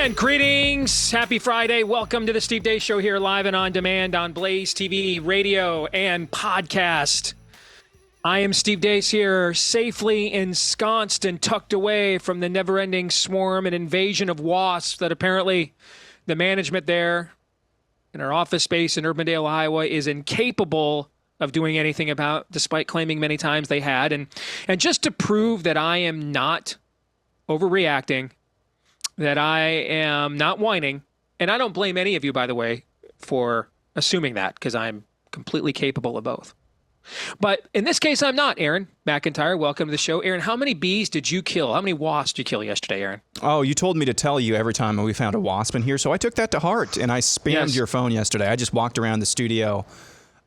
And greetings. Happy Friday. Welcome to the Steve Deace Show here live and on demand on BlazeTV, radio, and podcast. I am Steve Deace here, safely ensconced and tucked away from the never-ending swarm and invasion of wasps that apparently the management there in our office space in Urbandale, Iowa is incapable of doing anything about, despite claiming many times they had. And just to prove that I am not overreacting, that I am not whining, and I don't blame any of you, by the way, for assuming that, because I'm completely capable of both. But in this case, I'm not. Aaron McIntyre, welcome to the show. Aaron, how many bees did you kill? How many wasps did you kill yesterday, Aaron? Oh, you told me to tell you every time we found a wasp in here, so I took that to heart, and I spammed your phone yesterday. I just walked around the studio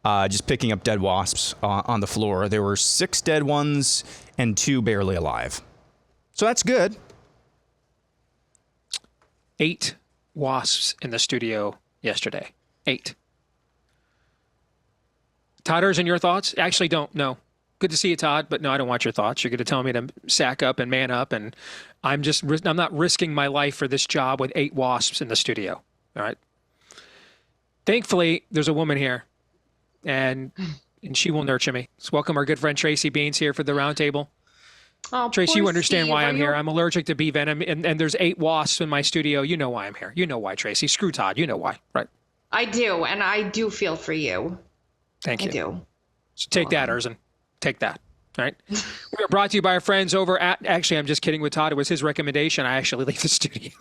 just picking up dead wasps on the floor. There were 6 dead ones and 2 barely alive. So that's good. 8 wasps in the studio yesterday. 8. Todders, and your thoughts? Actually, don't. No. Good to see you, Todd, but no, I don't want your thoughts. You're going to tell me to sack up and man up, and I'm not risking my life for this job with 8 wasps in the studio. All right. Thankfully, there's a woman here, and she will nurture me. Let's welcome our good friend Tracy Beanz here for the roundtable. Oh, Tracy, you understand Steve, why I'm here. I'm allergic to bee venom, and there's 8 wasps in my studio. You know why I'm here. You know why, Tracy. Screw Todd. You know why, right? I do, and I do feel for you. Thank you. I do. So take that, Erzin. Take that. All right. We are brought to you by our friends over at, actually, I'm just kidding with Todd. It was his recommendation. I actually leave the studio.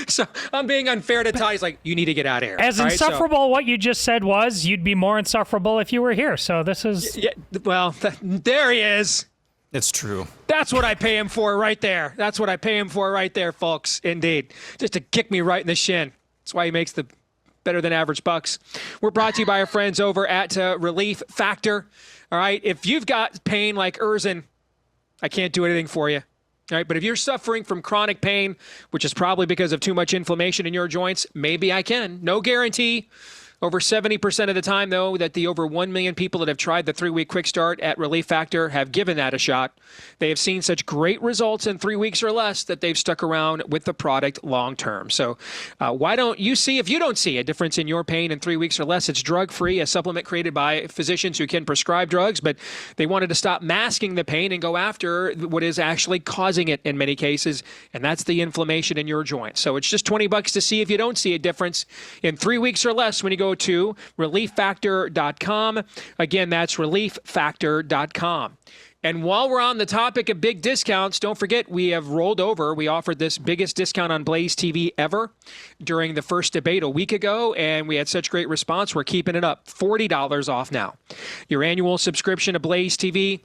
So I'm being unfair to Todd. He's like, you need to get out of here. As insufferable what you just said was, you'd be more insufferable if you were here. So this is... Yeah, well, there he is. It's true. That's what I pay him for right there. That's what I pay him for right there, folks. Indeed. Just to kick me right in the shin. That's why he makes the better than average bucks. We're brought to you by our friends over at Relief Factor. All right. If you've got pain like Erzin, I can't do anything for you. All right. But if you're suffering from chronic pain, which is probably because of too much inflammation in your joints, maybe I can. No guarantee. Over 70% of the time, though, that the over 1 million people that have tried the 3-week quick start at Relief Factor have given that a shot. They have seen such great results in 3 weeks or less that they've stuck around with the product long term. So why don't you see, if you don't see a difference in your pain in 3 weeks or less, it's drug-free, a supplement created by physicians who can prescribe drugs, but they wanted to stop masking the pain and go after what is actually causing it in many cases, and that's the inflammation in your joint. So it's just $20 to see if you don't see a difference in 3 weeks or less when you go to relieffactor.com. Again, that's relieffactor.com. And while we're on the topic of big discounts, don't forget we have rolled over. We offered this biggest discount on BlazeTV ever during the first debate a week ago, and we had such great response. We're keeping it up. $40 off now. Your annual subscription to BlazeTV,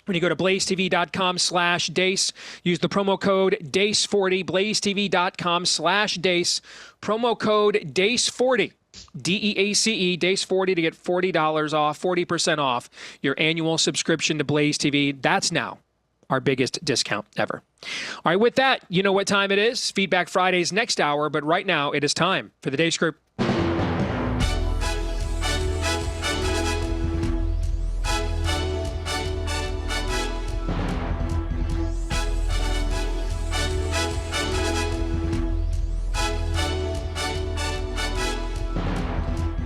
when you go to blazetv.com/Deace, use the promo code DACE40, blazetv.com/Deace, promo code DACE40. DEACE, Deace40 to get $40 off, 40% off your annual subscription to BlazeTV. That's now our biggest discount ever. All right, with that, you know what time it is. Feedback Fridays next hour, but right now it is time for the Deace Group.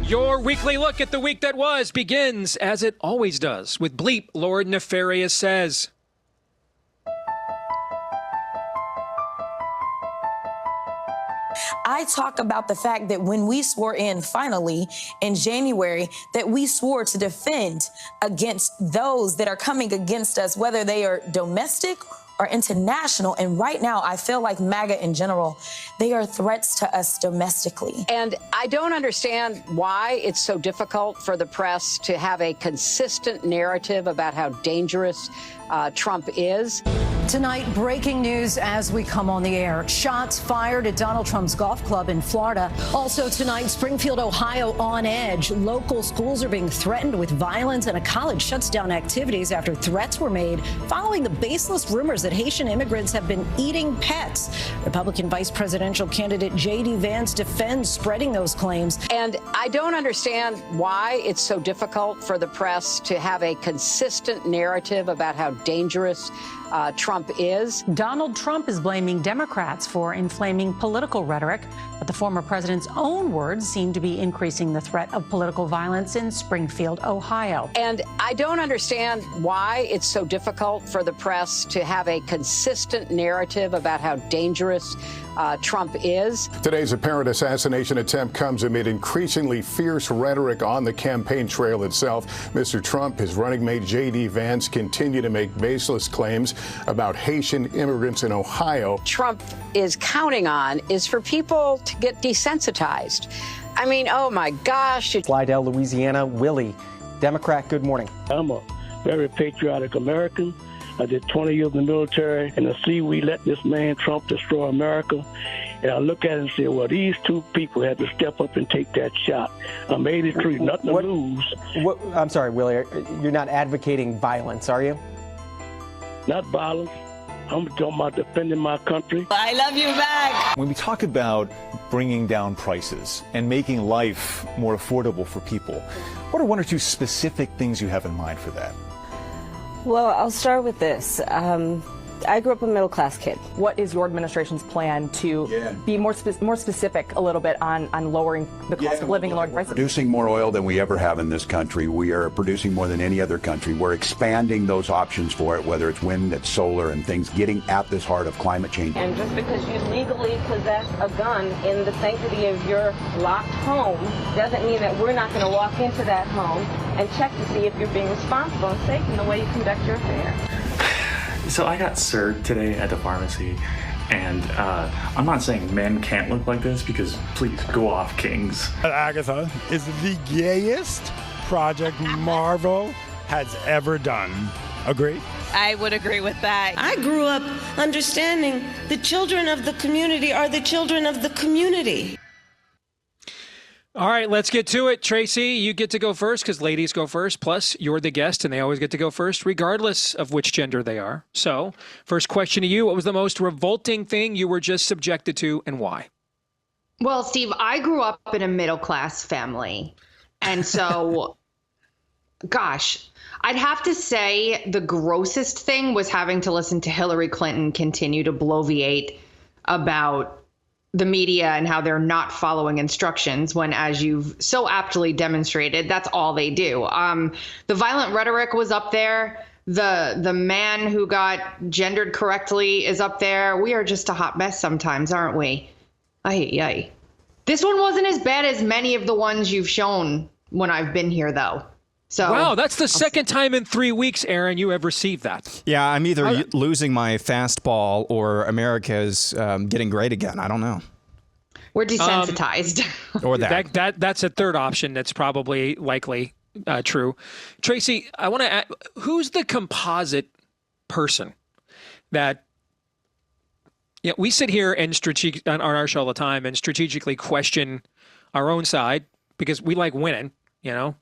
Your weekly look at the week that was begins, as it always does, with Bleep Lord Nefarious Says. I talk about the fact that when we swore in, finally, in January, that we swore to defend against those that are coming against us, whether they are domestic or international. And right now, I feel like MAGA in general, they are threats to us domestically. And I don't understand why it's so difficult for the press to have a consistent narrative about how dangerous Trump is. Tonight, breaking news as we come on the air. Shots fired at Donald Trump's golf club in Florida. Also tonight, Springfield, Ohio on edge. Local schools are being threatened with violence, and a college shuts down activities after threats were made following the baseless rumors that Haitian immigrants have been eating pets. Republican vice presidential candidate J.D. Vance defends spreading those claims. And I don't understand why it's so difficult for the press to have a consistent narrative about how dangerous Trump Trump is. Donald Trump is blaming Democrats for inflaming political rhetoric, but the former president's own words seem to be increasing the threat of political violence in Springfield, Ohio. And I don't understand why it's so difficult for the press to have a consistent narrative about how dangerous Trump is. Today's apparent assassination attempt comes amid increasingly fierce rhetoric on the campaign trail itself. Mr. Trump, his running mate J.D. Vance continue to make baseless claims about Haitian immigrants in Ohio. Trump is counting on is for people to get desensitized. I mean, oh my gosh. Slidell, Louisiana, Willie, Democrat, good morning. I'm a very patriotic American. I did 20 years in the military, and I see we let this man Trump destroy America. And I look at it and say, well, these two people had to step up and take that shot. I'm 83, nothing to lose. I'm sorry, Willie, you're not advocating violence, are you? Not violence. I'm talking about defending my country. I love you back. When we talk about bringing down prices and making life more affordable for people, what are one or two specific things you have in mind for that? Well, I'll start with this. I grew up a middle-class kid. What is your administration's plan to be more specific a little bit on lowering the cost of living and lowering prices? Producing more oil than we ever have in this country. We are producing more than any other country. We're expanding those options for it, whether it's wind, it's solar, and things getting at this heart of climate change. And just because you legally possess a gun in the sanctity of your locked home doesn't mean that we're not going to walk into that home and check to see if you're being responsible and safe in the way you conduct your affairs. So I got served today at the pharmacy, and I'm not saying men can't look like this, because please go off, kings. Agatha is the gayest project Marvel has ever done. Agree? I would agree with that. I grew up understanding the children of the community are the children of the community. All right, let's get to it. Tracy, you get to go first because ladies go first. Plus, you're the guest and they always get to go first, regardless of which gender they are. So, first question to you. What was the most revolting thing you were just subjected to and why? Well, Steve, I grew up in a middle-class family. And so, gosh, I'd have to say the grossest thing was having to listen to Hillary Clinton continue to bloviate about the media and how they're not following instructions when, as you've so aptly demonstrated, that's all they do. The violent rhetoric was up there. The man who got gendered correctly is up there. We are just a hot mess sometimes, aren't we? Ay. This one wasn't as bad as many of the ones you've shown when I've been here, though. So, wow, that's the second time in 3 weeks, Aaron, you have received that. Yeah, I'm either losing my fastball or America's getting great again. I don't know. We're desensitized. Or that. That's a third option that's probably likely true. Tracy, I want to add, who's the composite person that we sit here and on our show all the time and strategically question our own side because we like winning.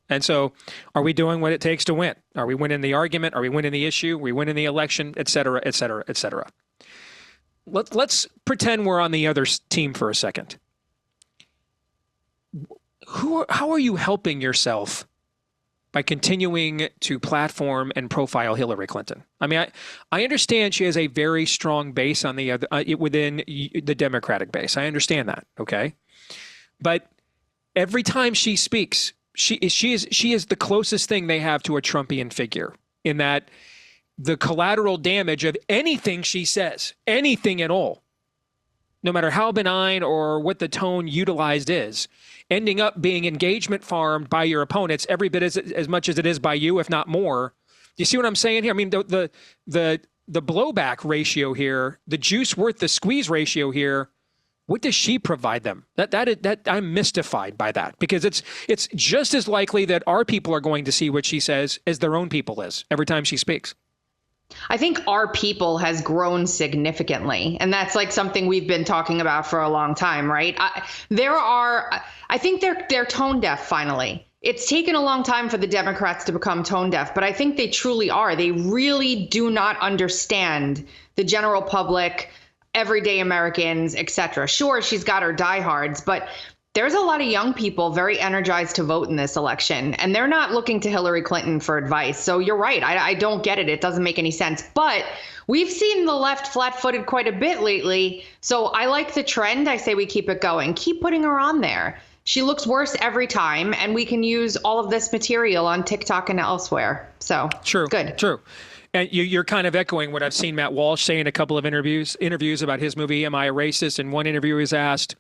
And so are we doing what it takes to win? Are we winning the argument? Are we winning the issue? Are we winning the election, et cetera, et cetera, et cetera? Let's pretend we're on the other team for a second. How are you helping yourself by continuing to platform and profile Hillary Clinton? I mean, I understand she has a very strong base on the other within the Democratic base. I understand that, okay? But every time she speaks, she is the closest thing they have to a Trumpian figure in that the collateral damage of anything she says, anything at all, no matter how benign or what the tone utilized is, ending up being engagement farmed by your opponents every bit as much as it is by you, if not more. You see what I'm saying here? I mean, the blowback ratio here, the juice worth the squeeze ratio here, what does she provide them? That I'm mystified by that because it's just as likely that our people are going to see what she says as their own people is every time she speaks. I think our people has grown significantly, and that's like something we've been talking about for a long time, right? I think they're tone deaf finally. It's taken a long time for the Democrats to become tone deaf, but I think they truly are. They really do not understand the general public, everyday Americans, etc. Sure, she's got her diehards, but there's a lot of young people very energized to vote in this election, and they're not looking to Hillary Clinton for advice. So you're right. I don't get it. It doesn't make any sense. But we've seen the left flat-footed quite a bit lately. So I like the trend. I say we keep it going. Keep putting her on there. She looks worse every time, and we can use all of this material on TikTok and elsewhere. So true. Good. True. And you're kind of echoing what I've seen Matt Walsh say in a couple of interviews about his movie, Am I a Racist? In one interview, he was asked,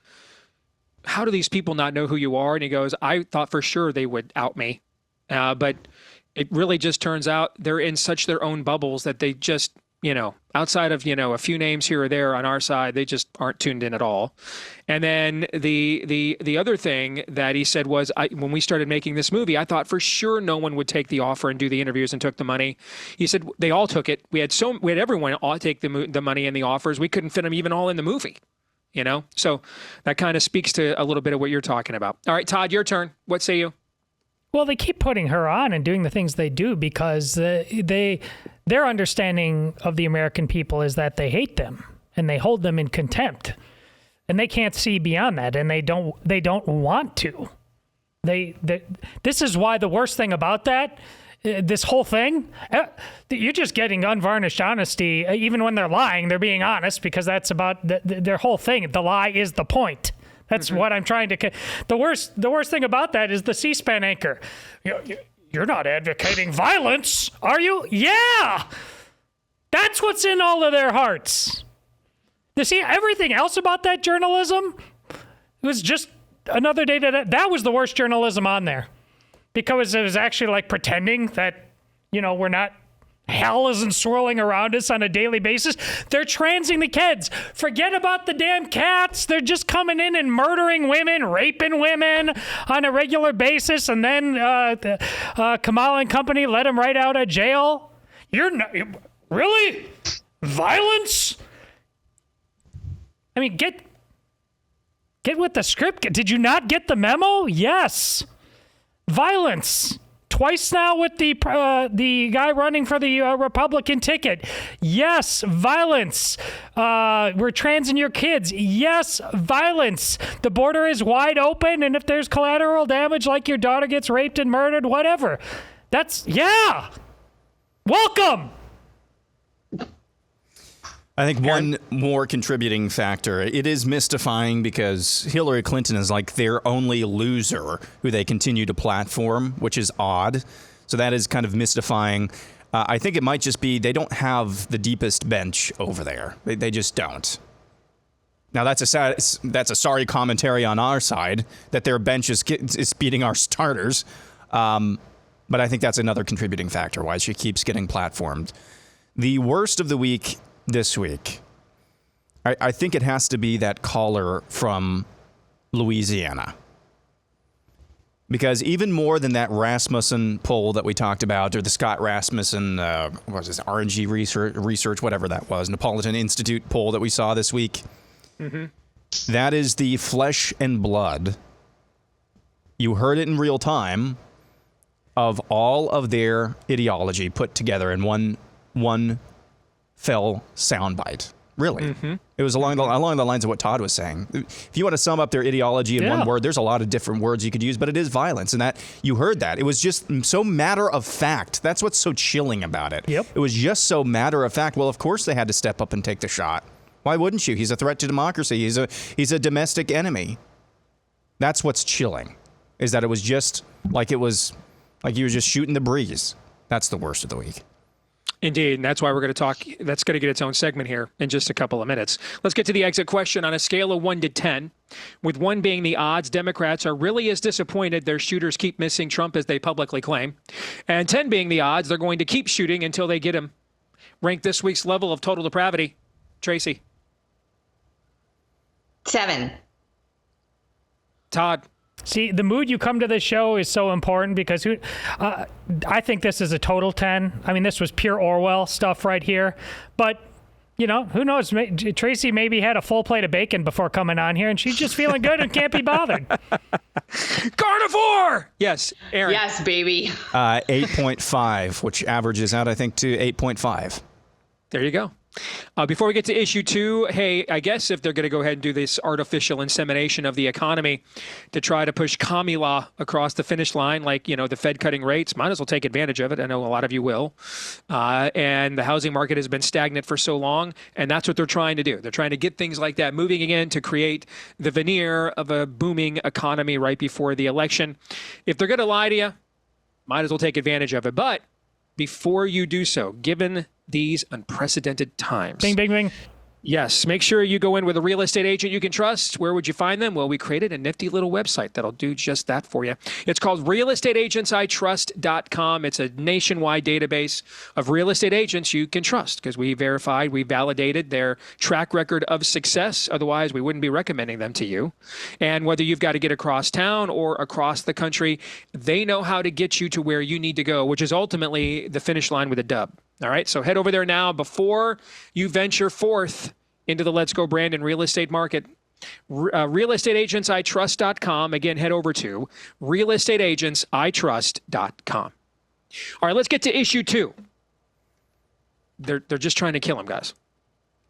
how do these people not know who you are? And he goes, I thought for sure they would out me. But it really just turns out they're in such their own bubbles that they just, outside of, a few names here or there on our side, they just aren't tuned in at all. And then the other thing that he said was, when we started making this movie, I thought for sure no one would take the offer and do the interviews and took the money. He said they all took it. We had everyone all take the money and the offers. We couldn't fit them even all in the movie. So that kind of speaks to a little bit of what you're talking about. All right, Todd, your turn. What say you? Well, they keep putting her on and doing the things they do because their understanding of the American people is that they hate them and they hold them in contempt, and they can't see beyond that, and they don't want to. This is why the worst thing about that, this whole thing, you're just getting unvarnished honesty. Even when they're lying, they're being honest because that's about their whole thing. The lie is the point. That's what I'm trying to. The worst thing about that is the C-SPAN anchor. You're not advocating violence, are you? Yeah, that's what's in all of their hearts. You see, everything else about that journalism was just another day that was the worst journalism on there, because it was actually like pretending that we're not. Hell isn't swirling around us on a daily basis. They're transing the kids. Forget about the damn cats. They're just coming in and murdering women, raping women on a regular basis, and then Kamala and company let them right out of jail. You're not really violence. I mean, get with the script. Did you not get the memo? Yes, violence. Twice now with the guy running for the Republican ticket. Yes, violence. We're transing your kids. Yes, violence. The border is wide open, and if there's collateral damage, like your daughter gets raped and murdered, whatever. Yeah. Welcome. I think one more contributing factor, it is mystifying because Hillary Clinton is like their only loser who they continue to platform, which is odd. So that is kind of mystifying. I think it might just be they don't have the deepest bench over there. They just don't. Now, that's a sorry commentary on our side that their bench is beating our starters. But I think that's another contributing factor why she keeps getting platformed. The worst of the week this week, I think it has to be that caller from Louisiana. Because even more than that Rasmussen poll that we talked about, or the Scott Rasmussen, what was this, RNG research, whatever that was, Napolitan Institute poll that we saw this week, that is the flesh and blood. You heard it in real time of all of their ideology put together in one fell soundbite. Really. It was along the lines of what Todd was saying. If you want to sum up their ideology in one word, there's a lot of different words you could use, but it is violence. And that you heard that. It was just so matter of fact. That's what's so chilling about it. It was just so matter of fact. Well, of course they had to step up and take the shot. Why wouldn't you? He's a threat to democracy. He's a domestic enemy. That's what's chilling, is that it was just like you were just shooting the breeze. That's the worst of the week. Indeed, and that's why we're going to talk. That's going to get its own segment here in just a couple of minutes. Let's get to the exit question on a scale of 1 to 10, with 1 being the odds Democrats are really as disappointed their shooters keep missing Trump as they publicly claim, and 10 being the odds they're going to keep shooting until they get him. Rank this week's level of total depravity. Tracy. 7. Todd. See, the mood you come to this show is so important because I think this is a total 10. I mean, this was pure Orwell stuff right here. But, who knows? Tracy maybe had a full plate of bacon before coming on here, and she's just feeling good and can't be bothered. Carnivore! Yes, Aaron. Yes, baby. 8.5, which averages out, I think, to 8.5. There you go. Before we get to issue 2, hey, I guess if they're going to go ahead and do this artificial insemination of the economy to try to push commie law across the finish line, like, the Fed cutting rates, might as well take advantage of it. I know a lot of you will. And the housing market has been stagnant for so long, and that's what they're trying to do. They're trying to get things like that moving again to create the veneer of a booming economy right before the election. If they're going to lie to you, might as well take advantage of it. But before you do so, given these unprecedented times. Bing, bing, bing. Yes, make sure you go in with a real estate agent you can trust. Where would you find them? Well, we created a nifty little website that'll do just that for you. It's called realestateagentsitrust.com. It's a nationwide database of real estate agents you can trust because we verified, we validated their track record of success. Otherwise, we wouldn't be recommending them to you. And whether you've got to get across town or across the country, they know how to get you to where you need to go, which is ultimately the finish line with a dub. All right, so head over there now before you venture forth into the Let's Go Brandon real estate market. Realestateagentsitrust.com. Again, head over to realestateagentsitrust.com. All right, let's get to issue 2. They're just trying to kill him, guys.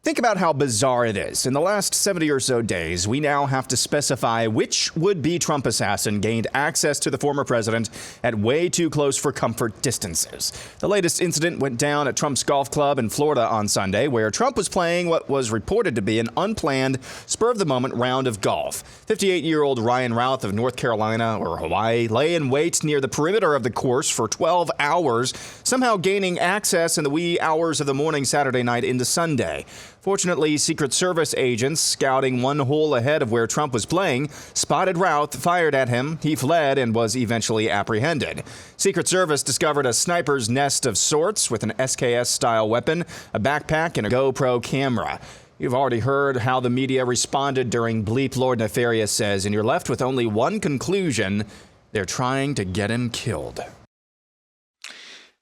Think about how bizarre it is. In the last 70 or so days, we now have to specify which would-be Trump assassin gained access to the former president at way too close for comfort distances. The latest incident went down at Trump's golf club in Florida on Sunday, where Trump was playing what was reported to be an unplanned, spur-of-the-moment round of golf. 58-year-old Ryan Routh of North Carolina or Hawaii lay in wait near the perimeter of the course for 12 hours, somehow gaining access in the wee hours of the morning Saturday night into Sunday. Fortunately, Secret Service agents scouting one hole ahead of where Trump was playing spotted Routh, fired at him. He fled and was eventually apprehended. Secret Service discovered a sniper's nest of sorts with an SKS-style weapon, a backpack, and a GoPro camera. You've already heard how the media responded during Bleep Lord Nefarious says, and you're left with only one conclusion. They're trying to get him killed.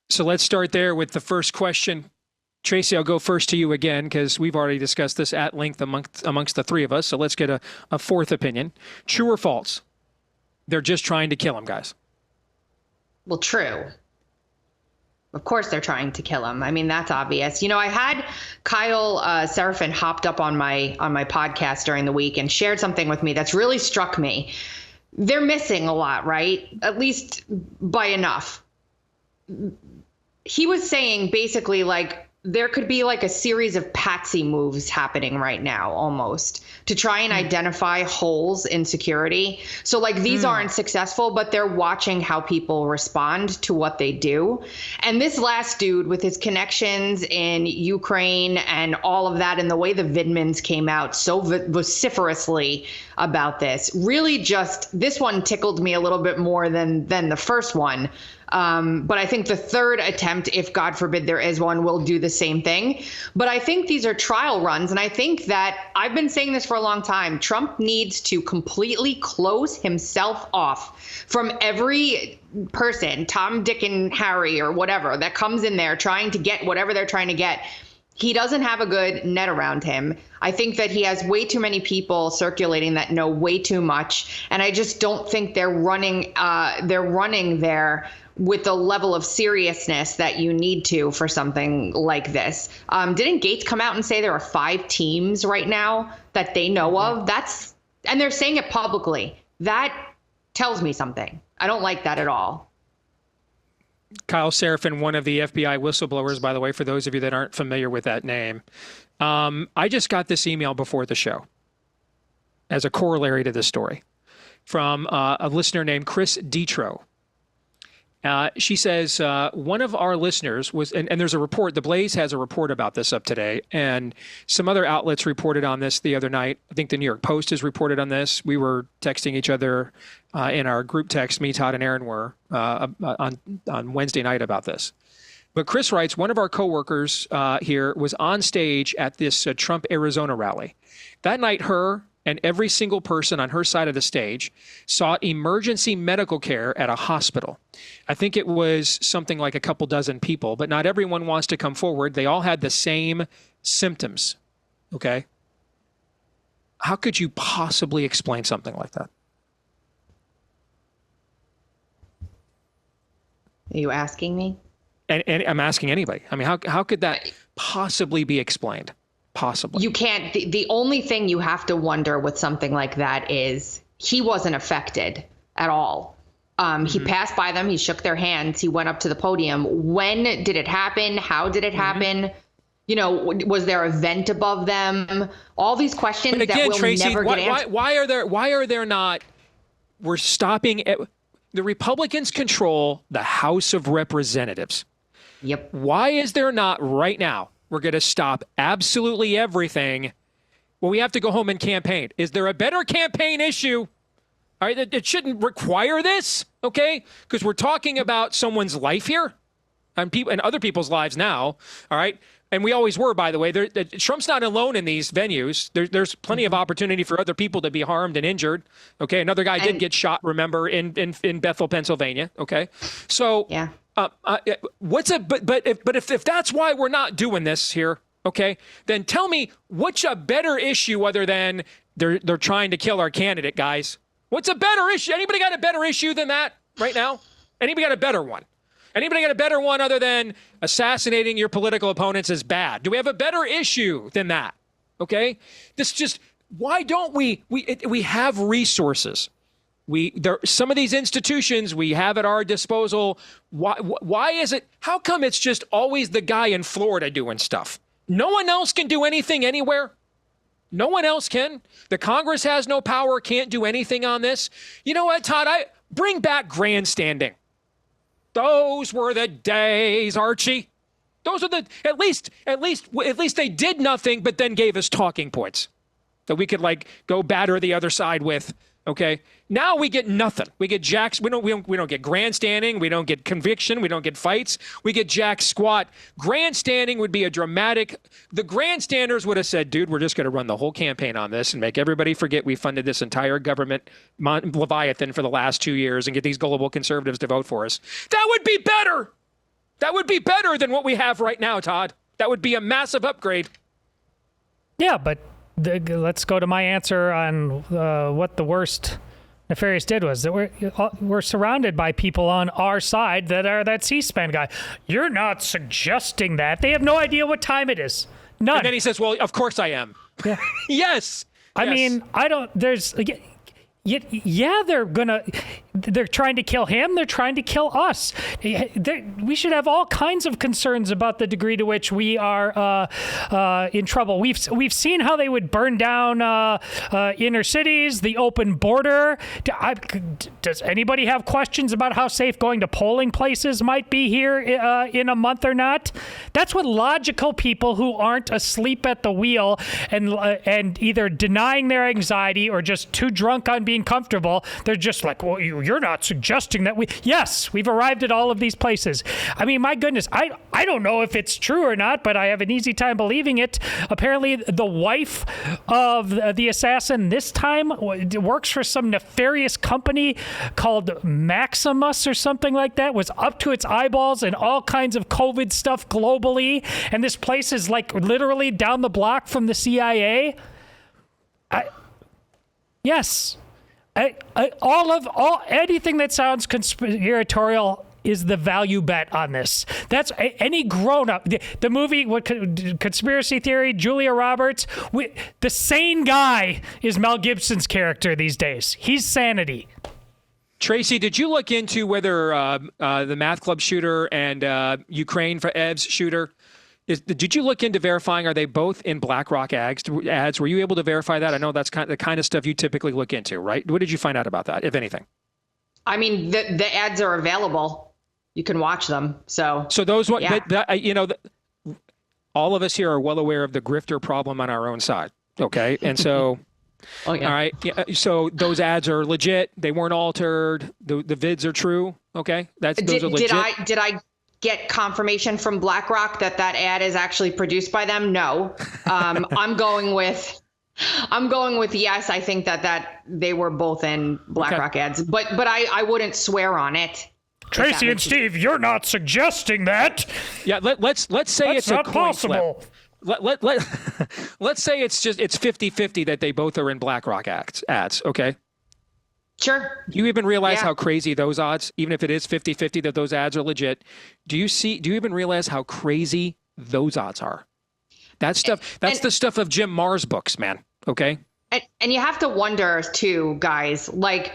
So let's start there with the first question. Tracy, I'll go first to you again because we've already discussed this at length amongst the three of us. So let's get a fourth opinion. True or false? They're just trying to kill him, guys. Well, true. Of course they're trying to kill him. I mean, that's obvious. I had Kyle Seraphin hopped up on my podcast during the week and shared something with me that's really struck me. They're missing a lot, right? At least by enough. He was saying basically there could be a series of patsy moves happening right now almost to try and identify holes in security. So these aren't successful, but they're watching how people respond to what they do. And this last dude with his connections in Ukraine and all of that and the way the Vidmans came out so vociferously about this, really this one tickled me a little bit more than the first one. But I think the third attempt, if God forbid there is one, will do the same thing. But I think these are trial runs. And I think that I've been saying this for a long time. Trump needs to completely close himself off from every person, Tom, Dick, and Harry or whatever, that comes in there trying to get whatever they're trying to get. He doesn't have a good net around him. I think that he has way too many people circulating that know way too much. And I just don't think they're running there with the level of seriousness that you need to for something like this. Didn't Gates come out and say there are 5 teams right now that they know of? And they're saying it publicly. That tells me something. I don't like that at all. Kyle Seraphin, one of the FBI whistleblowers, by the way, for those of you that aren't familiar with that name. I just got this email before the show as a corollary to this story from a listener named Chris Detro. She says, one of our listeners was, and there's a report, the Blaze has a report about this up today, and some other outlets reported on this the other night. I think the New York Post has reported on this. We were texting each other in our group text, me, Todd, and Aaron were, on Wednesday night about this. But Chris writes, one of our coworkers here was on stage at this Trump Arizona rally. That night, her and every single person on her side of the stage sought emergency medical care at a hospital. I think it was something like a couple dozen people, but not everyone wants to come forward. They all had the same symptoms, okay? How could you possibly explain something like that? Are you asking me? And I'm asking anybody. I mean, how could that possibly be explained? Possibly. You can't. The only thing you have to wonder with something like that is he wasn't affected at all. He passed by them. He shook their hands. He went up to the podium. When did it happen? How did it happen? You know, was there a vent above them? All these questions again, that will Tracy, never get answered. Why are there not? We're stopping. The Republicans control the House of Representatives. Yep. Why is there not right now? We're going to stop absolutely everything. Well, we have to go home and campaign. Is there a better campaign issue? All right, it shouldn't require this, okay? Because we're talking about someone's life here and other people's lives now, all right? And we always were, by the way. Trump's not alone in these venues. There's plenty of opportunity for other people to be harmed and injured, okay? Another guy did get shot, remember, in Bethel, Pennsylvania, okay? So yeah. But if that's why we're not doing this here, okay, then tell me what's a better issue other than they're trying to kill our candidate, guys? What's a better issue? Anybody got a better issue than that right now? Anybody got a better one? Anybody got a better one other than assassinating your political opponents is bad? Do we have a better issue than that? Okay, why don't we have resources? Some of these institutions we have at our disposal. Why is it? How come it's just always the guy in Florida doing stuff? No one else can do anything anywhere. No one else can. The Congress has no power, can't do anything on this. You know what, Todd? Bring back grandstanding. Those were the days, Archie. Those are at least they did nothing, but then gave us talking points that we could go batter the other side with. Okay. Now we get nothing. We get jacks. We don't get grandstanding. We don't get conviction. We don't get fights. We get jack squat. Grandstanding would be a dramatic. The grandstanders would have said, dude, we're just going to run the whole campaign on this and make everybody forget we funded this entire government Leviathan for the last 2 years and get these gullible conservatives to vote for us. That would be better. That would be better than what we have right now, Todd. That would be a massive upgrade. Yeah, but let's go to my answer on what the worst nefarious did was that we're surrounded by people on our side that are that C-SPAN guy. You're not suggesting that. They have no idea what time it is. None. And then he says, well, of course I am. Yeah. Yes. I mean, I don't, there's, yeah, they're trying to kill him. They're trying to kill us. We should have all kinds of concerns about the degree to which we are in trouble. We've seen how they would burn down inner cities, the open border. Does anybody have questions about how safe going to polling places might be here in a month or not? That's what logical people who aren't asleep at the wheel and either denying their anxiety or just too drunk on being comfortable, they're just like, well, you're not suggesting that we've arrived at all of these places. I mean, my goodness, I don't know if it's true or not, but I have an easy time believing it. Apparently, the wife of the assassin this time works for some nefarious company called Maximus or something like that, was up to its eyeballs in all kinds of COVID stuff globally. And this place is literally down the block from the CIA. Yes. Anything that sounds conspiratorial is the value bet on this. That's any grown-up. The movie, Conspiracy Theory, Julia Roberts, the sane guy is Mel Gibson's character these days. He's sanity. Tracy, did you look into whether the Math Club shooter and Ukraine for Evs shooter, did you look into verifying, are they both in BlackRock ads? Were you able to verify that? I know that's the kind of stuff you typically look into, right? What did you find out about that, if anything? I mean, the ads are available. You can watch them. So those, yeah. All of us here are well aware of the grifter problem on our own side. Okay. And so, oh, yeah. All right. Yeah, so those ads are legit. They weren't altered. The vids are true. Okay. Those are legit. Did I get confirmation from BlackRock that ad is actually produced by them? No. I'm going with yes. I think that they were both in BlackRock ads, but I wouldn't swear on it. Tracy and Steve, you're not suggesting that. Yeah, let's say that's it's not a coin possible. Flip. Let's say it's 50-50 that they both are in BlackRock ads. Okay. Sure. Do you even realize how crazy those odds, even if it is 50-50 that those ads are legit, do you even realize how crazy those odds are. That stuff, that's the stuff of Jim Marr's books, man. Okay. And you have to wonder too, guys, like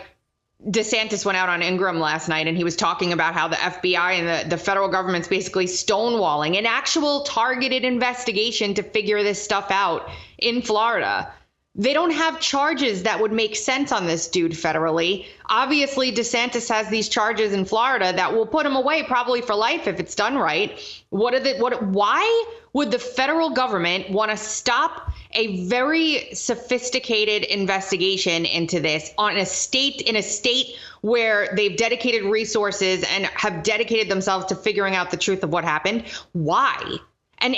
DeSantis went out on Ingram last night and he was talking about how the FBI and the federal government's basically stonewalling an actual targeted investigation to figure this stuff out in Florida. They don't have charges that would make sense on this dude federally. Obviously, DeSantis has these charges in Florida that will put him away probably for life if it's done right. Why would the federal government want to stop a very sophisticated investigation into this in a state where they've dedicated resources and have dedicated themselves to figuring out the truth of what happened? Why? And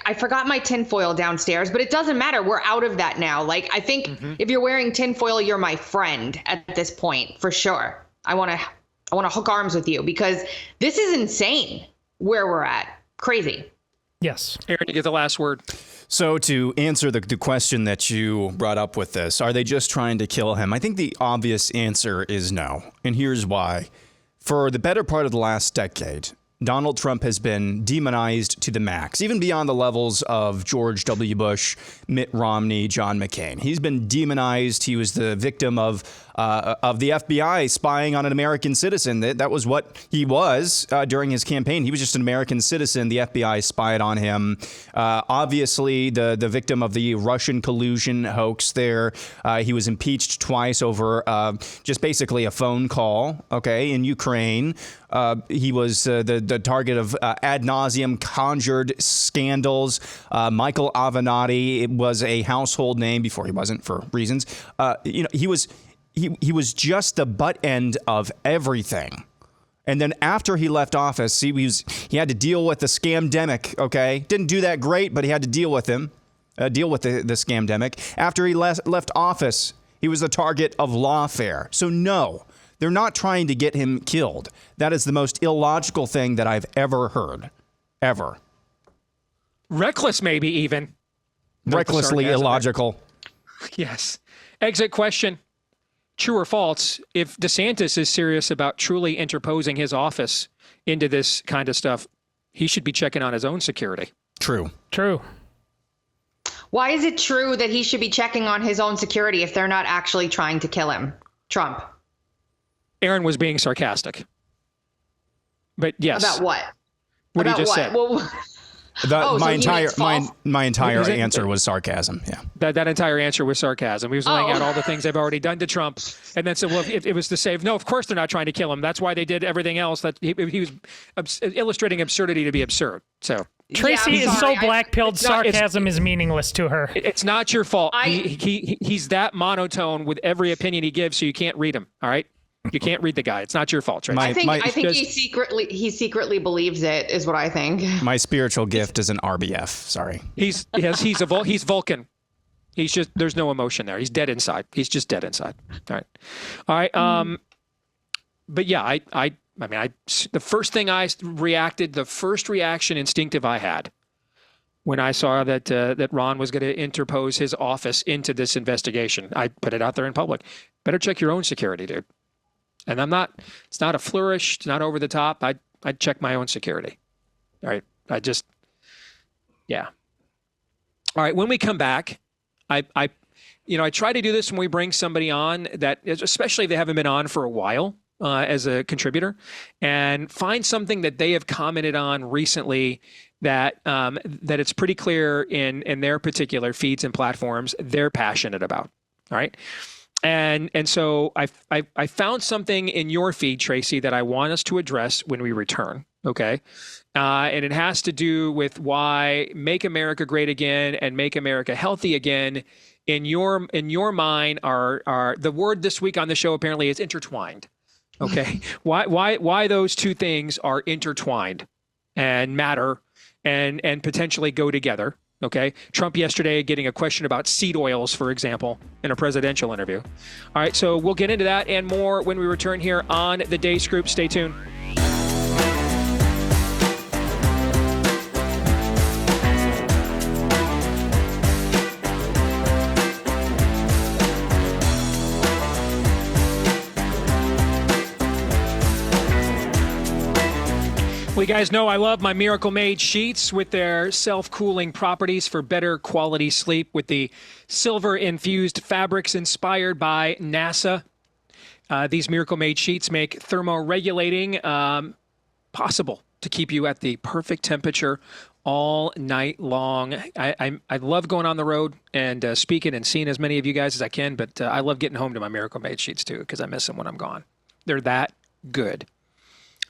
I forgot my tinfoil downstairs, but it doesn't matter. We're out of that now. Like, I think if you're wearing tinfoil, you're my friend at this point, for sure. I want to hook arms with you because this is insane where we're at. Crazy. Yes. Aaron, you get the last word. So to answer the question that you brought up with this, are they just trying to kill him? I think the obvious answer is no. And here's why. For the better part of the last decade, Donald Trump has been demonized to the max, even beyond the levels of George W. Bush, Mitt Romney, John McCain. He's been demonized. He was the victim of the FBI spying on an American citizen. That was what he was during his campaign. He was just an American citizen. The FBI spied on him. Obviously, the victim of the Russian collusion hoax there. He was impeached twice over just basically a phone call, in Ukraine. He was the target of ad nauseum conjured scandals. Michael Avenatti was a household name before he wasn't, for reasons. He was just the butt end of everything. And then after he left office, he had to deal with the scamdemic. Didn't do that great, but he had to deal with the scamdemic. After he left office, he was the target of lawfare. So no. They're not trying to get him killed. That is the most illogical thing that I've ever heard. Ever. Reckless, maybe even. Recklessly illogical. Yes. Exit question. True or false, if DeSantis is serious about truly interposing his office into this kind of stuff, he should be checking on his own security. True. Why is it true that he should be checking on his own security if they're not actually trying to kill him? Trump. Aaron was being sarcastic. But yes. About what? What he just said. Well, my entire answer was sarcasm. Yeah. That entire answer was sarcasm. He was laying out all the things they've already done to Trump, and then said, "Well, if it was to save." No, of course they're not trying to kill him. That's why they did everything else. That he was illustrating absurdity to be absurd. So Tracy is so black-pilled. Sarcasm is meaningless to her. It's not your fault. He's that monotone with every opinion he gives, so you can't read him. All right. You can't read the guy. It's not your fault, Tracy. I think he secretly believes it, is what I think. My spiritual gift is an RBF. Sorry. He's Vulcan. He's just, there's no emotion there. He's dead inside. He's just dead inside. All right. But yeah, the first thing the first reaction instinctive I had when I saw that Ron was going to interpose his office into this investigation, I put it out there in public. Better check your own security, dude. And it's not a flourish, it's not over the top. I'd check my own security. All right. Yeah. All right. When we come back, I try to do this when we bring somebody on that, especially if they haven't been on for a while as a contributor, and find something that they have commented on recently that it's pretty clear in their particular feeds and platforms they're passionate about. All right. And so I found something in your feed, Tracy, that I want us to address when we return. Okay. And it has to do with why Make America Great Again and Make America Healthy Again in your mind are the word this week on the show apparently is intertwined. Okay. Why those two things are intertwined and matter and potentially go together. Okay. Trump yesterday getting a question about seed oils, for example, in a presidential interview. All right. So we'll get into that and more when we return here on the Deace Group. Stay tuned. Well, you guys know I love my Miracle Made sheets with their self-cooling properties for better quality sleep with the silver-infused fabrics inspired by NASA. These Miracle Made sheets make thermoregulating possible to keep you at the perfect temperature all night long. I love going on the road and speaking and seeing as many of you guys as I can, but I love getting home to my Miracle Made sheets too because I miss them when I'm gone. They're that good.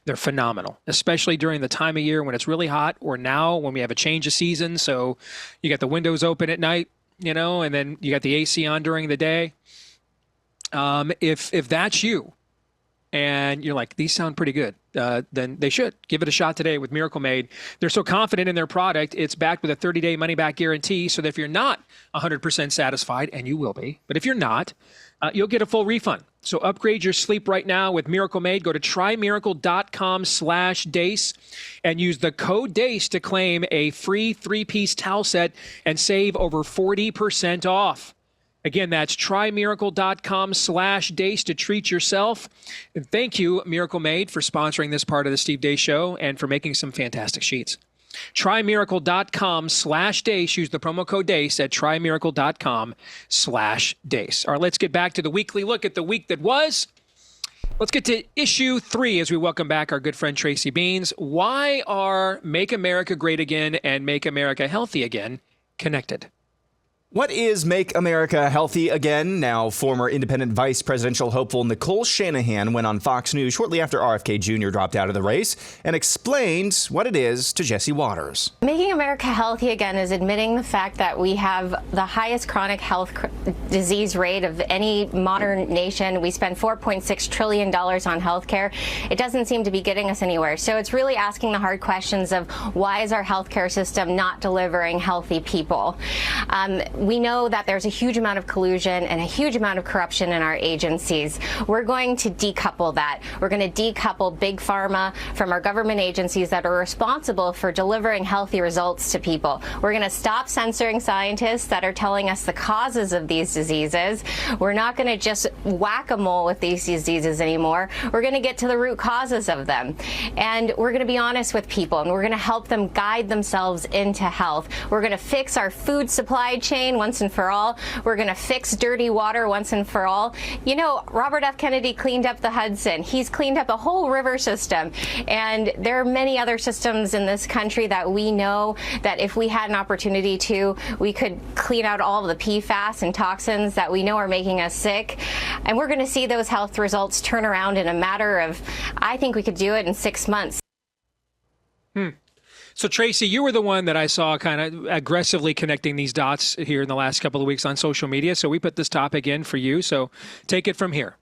They're phenomenal, especially during the time of year when it's really hot or now when we have a change of season. So you got the windows open at night, you know, and then you got the AC on during the day. If that's you and you're like, these sound pretty good, then they should give it a shot today with Miracle Made. They're so confident in their product. It's backed with a 30-day money-back guarantee. So that if you're not 100% satisfied, and you will be, but if you're not, you'll get a full refund. So upgrade your sleep right now with Miracle Made. Go to trymiracle.com/Deace and use the code Deace to claim a free 3-piece towel set and save over 40% off. Again, that's trymiracle.com/Deace to treat yourself. And thank you, Miracle Made, for sponsoring this part of the Steve Deace Show and for making some fantastic sheets. Trymiracle.com/Deace. Use the promo code Deace at trymiracle.com/Deace. All right, let's get back to the weekly look at the week that was. Let's get to issue 3 as we welcome back our good friend Tracy Beanz. Why are Make America Great Again and Make America Healthy Again connected? What is Make America Healthy Again? Now, former independent vice presidential hopeful Nicole Shanahan went on Fox News shortly after RFK Jr. dropped out of the race and explained what it is to Jesse Waters. Making America Healthy Again is admitting the fact that we have the highest chronic health disease rate of any modern nation. We spend $4.6 trillion on health care. It doesn't seem to be getting us anywhere. So it's really asking the hard questions of why is our healthcare system not delivering healthy people? We know that there's a huge amount of collusion and a huge amount of corruption in our agencies. We're going to decouple that. We're going to decouple big pharma from our government agencies that are responsible for delivering healthy results to people. We're going to stop censoring scientists that are telling us the causes of these diseases. We're not going to just whack-a-mole with these diseases anymore. We're going to get to the root causes of them. And we're going to be honest with people, and we're going to help them guide themselves into health. We're going to fix our food supply chain once and for all. We're going to fix dirty water once and for all. You know, Robert F. Kennedy cleaned up the Hudson. He's cleaned up a whole river system. And there are many other systems in this country that we know that if we had an opportunity to, we could clean out all of the PFAS and toxins that we know are making us sick. And we're going to see those health results turn around in a matter of, I think we could do it in 6 months. So, Tracy, you were the one that I saw kind of aggressively connecting these dots here in the last couple of weeks on social media. So we put this topic in for you. So take it from here.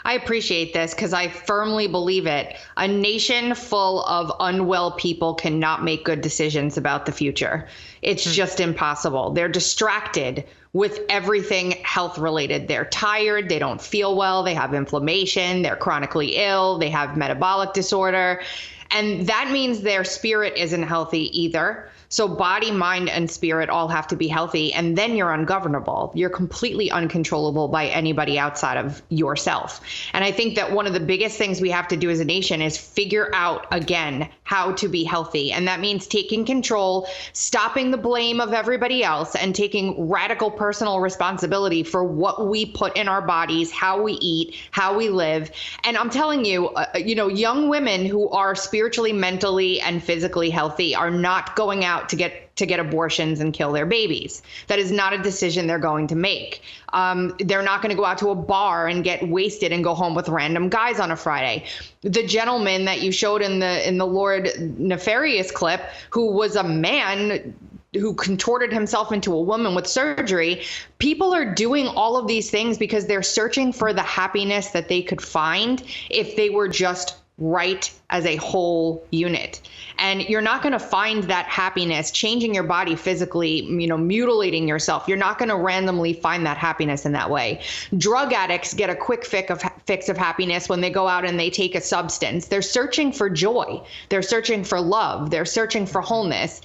I appreciate this because I firmly believe it. A nation full of unwell people cannot make good decisions about the future. It's just impossible. They're distracted with everything health related. They're tired. They don't feel well. They have inflammation. They're chronically ill. They have metabolic disorder. And that means their spirit isn't healthy either. So body, mind, and spirit all have to be healthy. And then you're ungovernable. You're completely uncontrollable by anybody outside of yourself. And I think that one of the biggest things we have to do as a nation is figure out, again, how to be healthy. And that means taking control, stopping the blame of everybody else, and taking radical personal responsibility for what we put in our bodies, how we eat, how we live. And I'm telling you, young women who are spiritually, mentally, and physically healthy are not going out to get abortions and kill their babies. That is not a decision they're going to make. They're not going to go out to a bar and get wasted and go home with random guys on a Friday. The gentleman that you showed in the Lord Nefarious clip, who was a man who contorted himself into a woman with surgery, people are doing all of these things because they're searching for the happiness that they could find if they were just right as a whole unit. And you're not going to find that happiness changing your body physically, mutilating yourself. You're not going to randomly find that happiness in that way. Drug addicts get a quick fix of happiness when they go out and they take a substance. They're searching for joy. They're searching for love. They're searching for wholeness.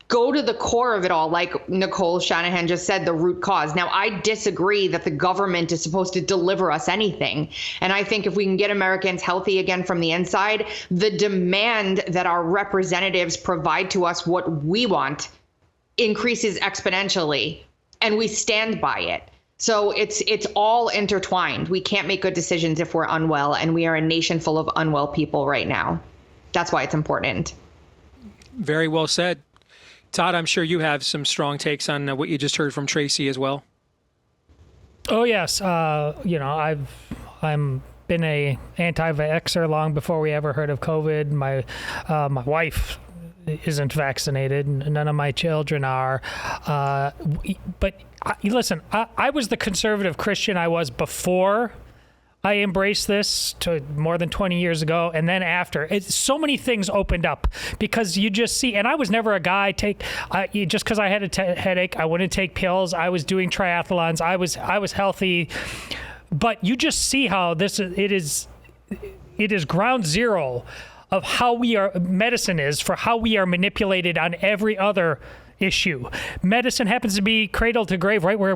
go to the core of it all, like Nicole Shanahan just said, the root cause. Now, I disagree that the government is supposed to deliver us anything. And I think if we can get Americans healthy again from the inside, the demand that our representatives provide to us what we want increases exponentially, and we stand by it. So it's all intertwined. We can't make good decisions if we're unwell, and we are a nation full of unwell people right now. That's why it's important. Very well said. Todd, I'm sure you have some strong takes on what you just heard from Tracy as well. Oh, yes. I'm been a anti-vaxxer long before we ever heard of COVID. My wife isn't vaccinated. None of my children are. But listen, I was the conservative Christian I was before I embraced this to more than 20 years ago, and then after. So many things opened up because you just see, and I was never a guy just because I had a headache, I wouldn't take pills. I was doing triathlons. I was healthy, but you just see how it is ground zero of how medicine is for how we are manipulated on every other issue. Medicine happens to be cradle to grave, right where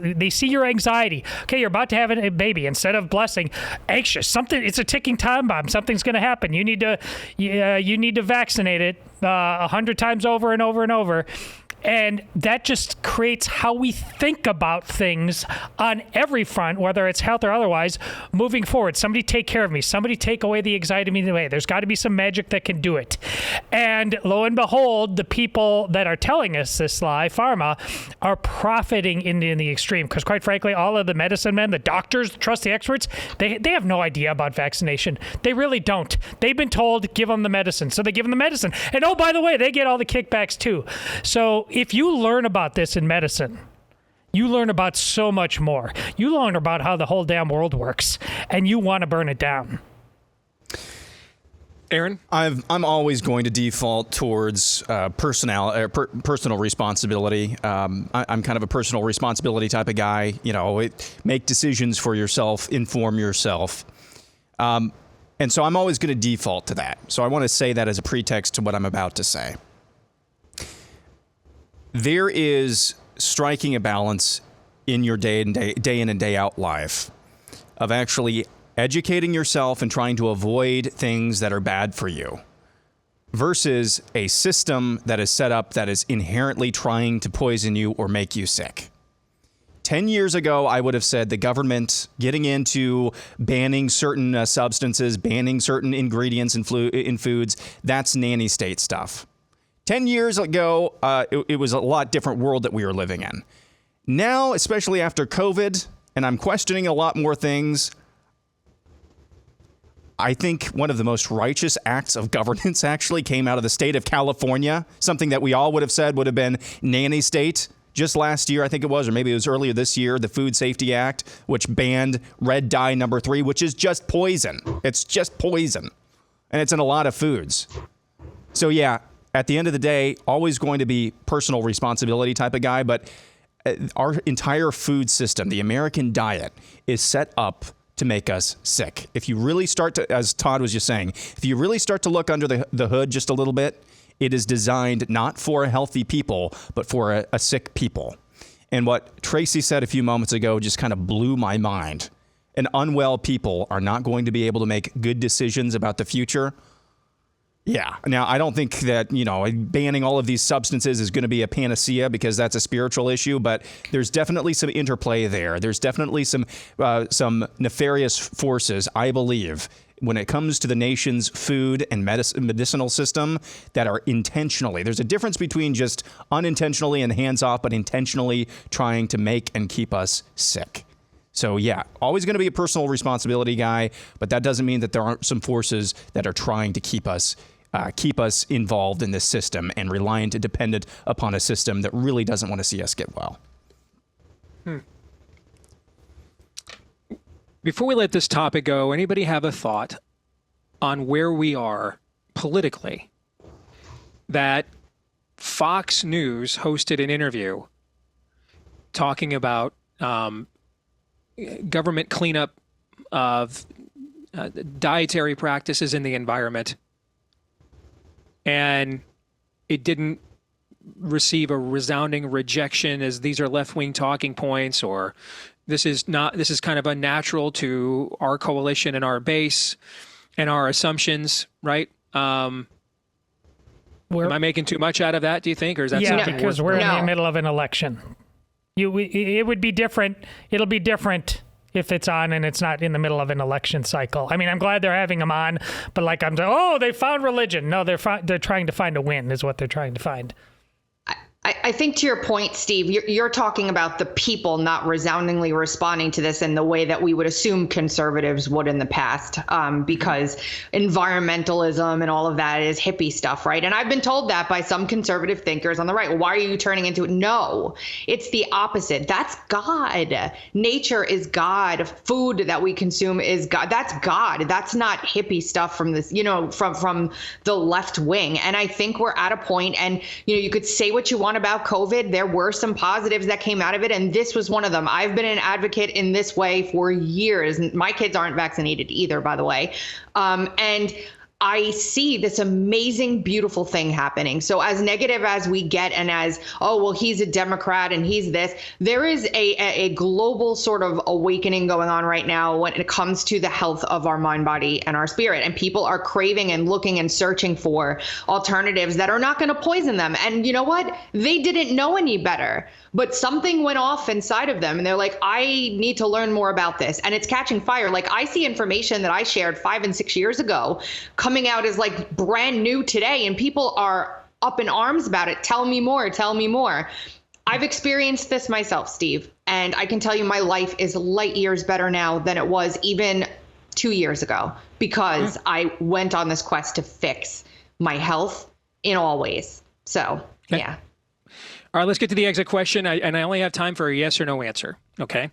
they see your anxiety. Okay, you're about to have a baby. Instead of blessing, anxious. It's a ticking time bomb. Something's going to happen. You need to vaccinate it 100 times over and over and over. And that just creates how we think about things on every front, whether it's health or otherwise, moving forward. Somebody take care of me. Somebody take away the anxiety of me away. There's got to be some magic that can do it. And lo and behold, the people that are telling us this lie, pharma, are profiting in the extreme. Because quite frankly, all of the medicine men, the doctors, the trusty experts, they have no idea about vaccination. They really don't. They've been told, give them the medicine. So they give them the medicine. And oh, by the way, they get all the kickbacks too. So if you learn about this in medicine, you learn about so much more. You learn about how the whole damn world works, and you want to burn it down. Aaron? I'm always going to default towards personal responsibility. I'm kind of a personal responsibility type of guy. Make decisions for yourself, inform yourself. And so I'm always going to default to that. So I want to say that as a pretext to what I'm about to say. There is striking a balance in your day in and day out life of actually educating yourself and trying to avoid things that are bad for you versus a system that is set up that is inherently trying to poison you or make you sick. 10 years ago, I would have said the government getting into banning certain substances, banning certain ingredients in foods, that's nanny state stuff. 10 years ago, it was a lot different world that we were living in. Now, especially after COVID, and I'm questioning a lot more things, I think one of the most righteous acts of governance actually came out of the state of California, something that we all would have said would have been nanny state. Just last year, I think it was, or maybe it was earlier this year, the Food Safety Act, which banned red dye number 3, which is just poison. It's just poison. And it's in a lot of foods. So yeah, at the end of the day, always going to be personal responsibility type of guy, but our entire food system, the American diet, is set up to make us sick. If you really start to, as Todd was just saying, if you really start to look under the hood just a little bit, it is designed not for healthy people, but for a sick people. And what Tracy said a few moments ago just kind of blew my mind. And unwell people are not going to be able to make good decisions about the future. Yeah. Now, I don't think that, banning all of these substances is going to be a panacea because that's a spiritual issue, but there's definitely some interplay there. There's definitely some nefarious forces, I believe, when it comes to the nation's food and medicinal system that are intentionally. There's a difference between just unintentionally and hands off, but intentionally trying to make and keep us sick. So yeah, always going to be a personal responsibility guy, but that doesn't mean that there aren't some forces that are trying to keep us involved in this system and reliant and dependent upon a system that really doesn't want to see us get well. Before we let this topic go, anybody have a thought on where we are politically? That Fox News hosted an interview talking about government cleanup of dietary practices in the environment. And it didn't receive a resounding rejection as these are left-wing talking points, or this is kind of unnatural to our coalition and our base and our assumptions, right? Am I making too much out of that, do you think? Or is that something because we're in the middle of an election. It would be different. It'll be different if it's on and it's not in the middle of an election cycle. I mean, I'm glad they're having them on, but like they found religion. No, they're trying to find a win is what they're trying to find. I think to your point, Steve, you're talking about the people not resoundingly responding to this in the way that we would assume conservatives would in the past, because environmentalism and all of that is hippie stuff, right? And I've been told that by some conservative thinkers on the right. Why are you turning into it? No, it's the opposite. That's God. Nature is God. Food that we consume is God. That's God. That's not hippie stuff from this, from the left wing. And I think we're at a point, and you could say what you want about COVID. There were some positives that came out of it, and this was one of them. I've been an advocate in this way for years. My kids aren't vaccinated either, by the way. And I see this amazing, beautiful thing happening. So as negative as we get, and as, he's a Democrat and he's this, there is a global sort of awakening going on right now when it comes to the health of our mind, body, and our spirit. And people are craving and looking and searching for alternatives that are not going to poison them. And you know what? They didn't know any better. But something went off inside of them, and they're like, I need to learn more about this. And it's catching fire. Like, I see information that I shared 5 and 6 years ago coming out as like brand new today, and people are up in arms about it. Tell me more. Tell me more. I've experienced this myself, Steve, and I can tell you my life is light years better now than it was even 2 years ago, because I went on this quest to fix my health in all ways. So, yeah. All right, let's get to the exit question. I only have time for a yes or no answer. Okay.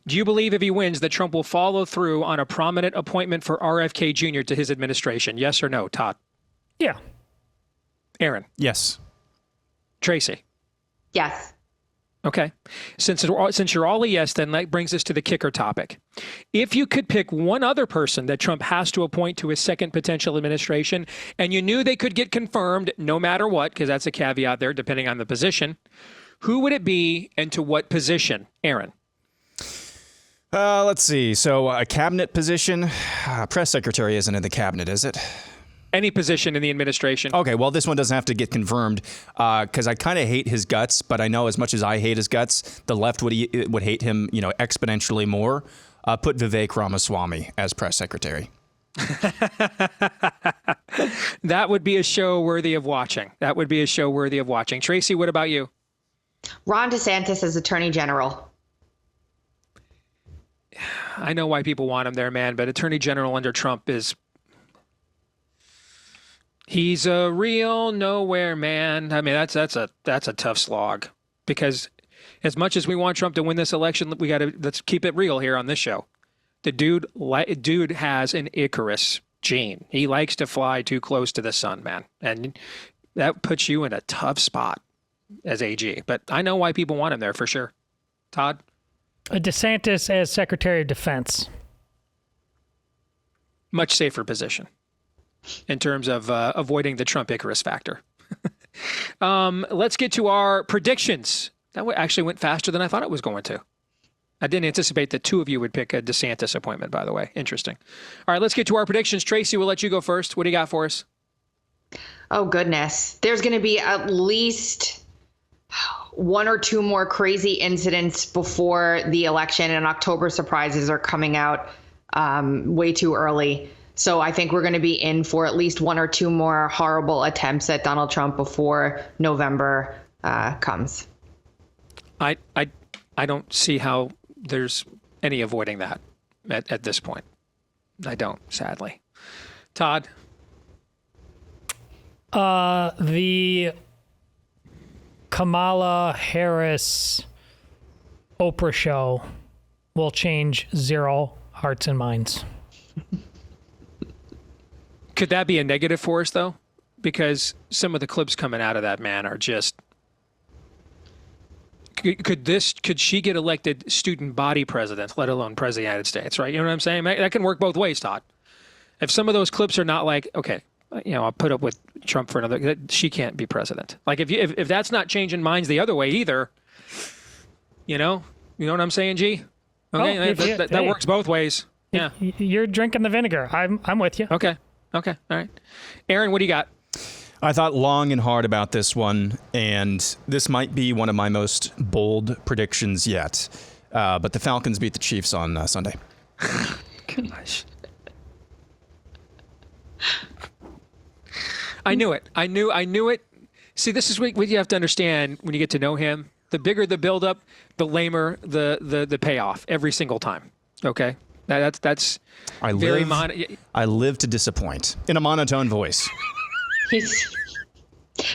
Do you believe if he wins that Trump will follow through on a prominent appointment for RFK Jr. to his administration? Yes or no, Todd? Yeah. Aaron? Yes. Tracy? Yes. Okay. Since you're all a yes, then that brings us to the kicker topic. If you could pick one other person that Trump has to appoint to his second potential administration, and you knew they could get confirmed no matter what, because that's a caveat there, depending on the position, who would it be and to what position? Aaron? Let's see. So a cabinet position, press secretary isn't in the cabinet, is it? Any position in the administration. Okay, well, this one doesn't have to get confirmed because I kind of hate his guts, but I know as much as I hate his guts, the left would hate him, exponentially more. Put Vivek Ramaswamy as press secretary. That would be a show worthy of watching. Tracy, what about you? Ron DeSantis as Attorney General. I know why people want him there, man, but Attorney General under Trump he's a real nowhere man. I mean, that's a tough slog, because as much as we want Trump to win this election, let's keep it real here on this show. The dude has an Icarus gene. He likes to fly too close to the sun, man. And that puts you in a tough spot as AG. But I know why people want him there for sure. Todd? DeSantis as Secretary of Defense. Much safer position in terms of avoiding the Trump Icarus factor. Let's get to our predictions. That actually went faster than I thought it was going to. I didn't anticipate that two of you would pick a DeSantis appointment, by the way. Interesting. All right, let's get to our predictions. Tracy, we'll let you go first. What do you got for us? Oh, goodness. There's going to be at least one or two more crazy incidents before the election, and October surprises are coming out way too early. So I think we're going to be in for at least one or two more horrible attempts at Donald Trump before November comes. I don't see how there's any avoiding that at this point. I don't, sadly. Todd? The Kamala Harris Oprah show will change zero hearts and minds. Could that be a negative for us, though? Because some of the clips coming out of that, man, are just... Could she get elected student body president, let alone president of the United States, right? You know what I'm saying? That can work both ways, Todd. If some of those clips are not like, okay, I'll put up with Trump for another. She can't be president. Like if that's not changing minds the other way either, you know what I'm saying, G? Okay, that works both ways. Yeah, you're drinking the vinegar. I'm with you. Okay, all right. Aaron, what do you got? I thought long and hard about this one, and this might be one of my most bold predictions yet. But the Falcons beat the Chiefs on Sunday. Gosh. I knew it. I knew it. See, this is what you have to understand when you get to know him. The bigger the buildup, the lamer the payoff every single time. Okay, that's I live to disappoint in a monotone voice.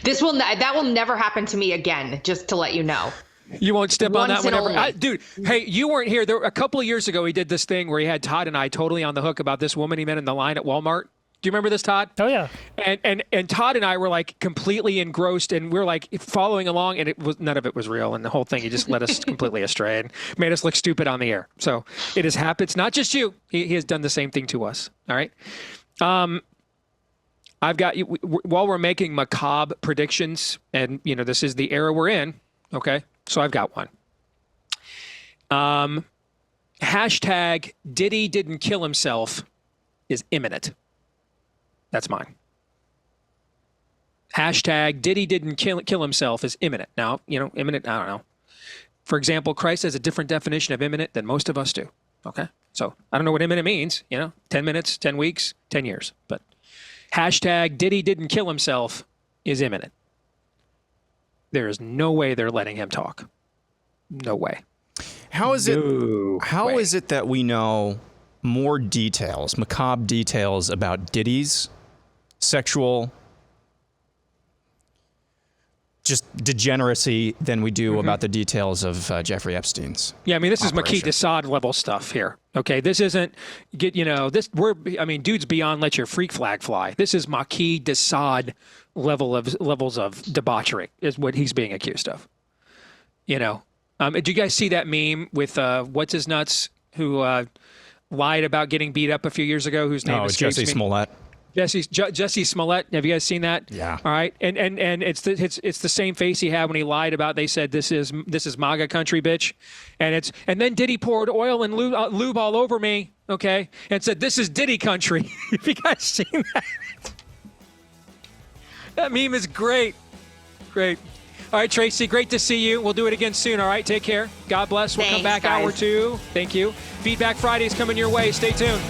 That will never happen to me again. Just to let you know. You won't step on that whenever. Dude, hey, you weren't here. A couple of years ago, he did this thing where he had Todd and I totally on the hook about this woman he met in the line at Walmart. Do you remember this, Todd? Oh, yeah. And Todd and I were like completely engrossed, and we're like following along, and none of it was real. And the whole thing, he just led us completely astray and made us look stupid on the air. So it has happened. It's not just you. He has done the same thing to us. All right. I've got you while we're making macabre predictions, and this is the era we're in. Okay. So I've got one. Hashtag Diddy didn't kill himself is imminent. That's mine. Hashtag Diddy didn't kill himself is imminent. Now, imminent, I don't know. For example, Christ has a different definition of imminent than most of us do. Okay? So I don't know what imminent means, 10 minutes, 10 weeks, 10 years. But hashtag Diddy didn't kill himself is imminent. There is no way they're letting him talk. No way. How is it that we know more details, macabre details about Diddy's sexual just degeneracy than we do about the details of Jeffrey Epstein's? Yeah, I mean, this operation. is Marquis de Sade level stuff here. Okay, this isn't dude's beyond let your freak flag fly. This is Marquis de Sade levels of debauchery is what he's being accused of. Did you guys see that meme with what's his nuts who lied about getting beat up a few years ago? Whose name escapes Jesse me? Smollett. Jesse Smollett. Have you guys seen that? Yeah. All right. And it's the same face he had when he lied about. They said this is MAGA country, bitch, and then Diddy poured oil and lube all over me. Okay, and said this is Diddy country. Have you guys seen that? That meme is great. Great. All right, Tracy, great to see you. We'll do it again soon, all right? Take care. God bless. We'll come back guys. hour 2. Thank you. Feedback Friday is coming your way. Stay tuned.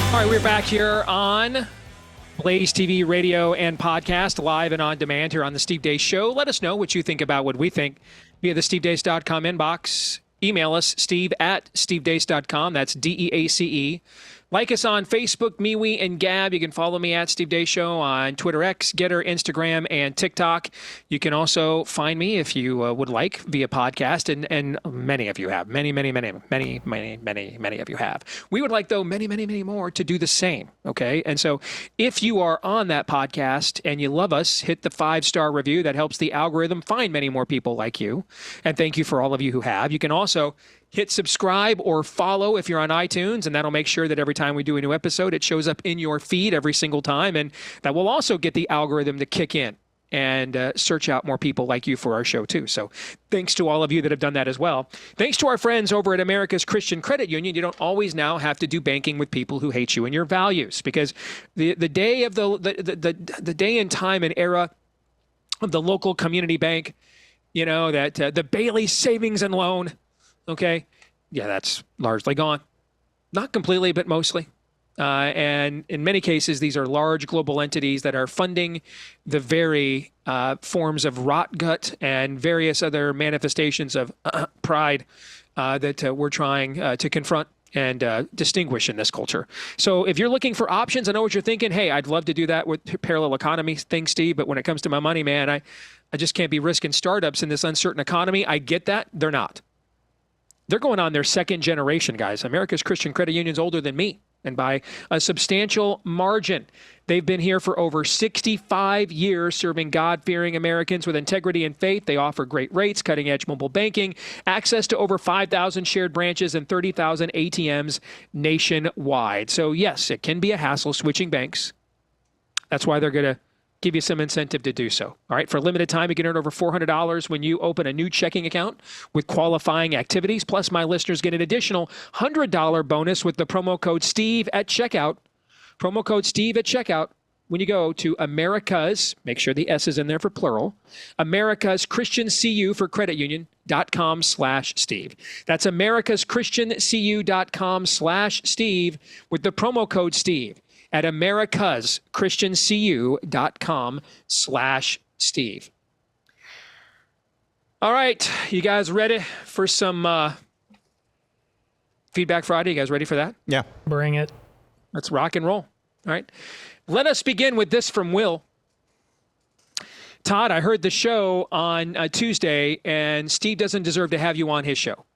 All right, we're back here on BlazeTV radio and podcast, live and on demand here on the Steve Deace Show. Let us know what you think about what we think via the stevedeace.com inbox. Email us, steve@stevedeace.com. That's DEACE. Like us on Facebook, MeWe, and Gab. You can follow me at Steve Deace Show on Twitter, X, Getter, Instagram, and TikTok. You can also find me if you would like via podcast, and many of you have. Many of you have. We would like, though, many more to do the same, okay? And so if you are on that podcast and you love us, hit the 5-star review. That helps the algorithm find many more people like you. And thank you for all of you who have. You can also hit subscribe or follow if you're on iTunes, and that'll make sure that every time we do a new episode, it shows up in your feed every single time. And that will also get the algorithm to kick in and search out more people like you for our show, too. So thanks to all of you that have done that as well. Thanks to our friends over at America's Christian Credit Union. You don't always now have to do banking with people who hate you and your values, because the day of the day and time and era of the local community bank, the Bailey Savings and Loan, okay, yeah, that's largely gone. Not completely, but mostly. And in many cases, these are large global entities that are funding the very forms of rot gut and various other manifestations of pride that we're trying to confront and distinguish in this culture. So if you're looking for options, I know what you're thinking. Hey, I'd love to do that with parallel economy thing, Steve, but when it comes to my money, man, I just can't be risking startups in this uncertain economy. I get that. They're not. They're going on their second generation, guys. America's Christian Credit Union's older than me. and by a substantial margin. They've been here for over 65 years, serving God-fearing Americans with integrity and faith. They offer great rates, cutting-edge mobile banking, access to over 5,000 shared branches and 30,000 ATMs nationwide. So, yes, it can be a hassle switching banks. That's why they're going to give you some incentive to do so. All right, for a limited time, you can earn over $400 when you open a new checking account with qualifying activities. Plus, my listeners get an additional $100 bonus with the promo code STEVE at checkout. Promo code STEVE at checkout when you go to America's, make sure the S is in there for plural, America's Christian CU for credit union.com/Steve. That's America's Christian CU.com/Steve with the promo code STEVE at America's Christian CU.com/Steve. All right, you guys ready for some Feedback Friday? You guys ready for that? Yeah. Bring it. Let's rock and roll. All right. Let us begin with this from Will. Todd, I heard the show on Tuesday, and Steve doesn't deserve to have you on his show.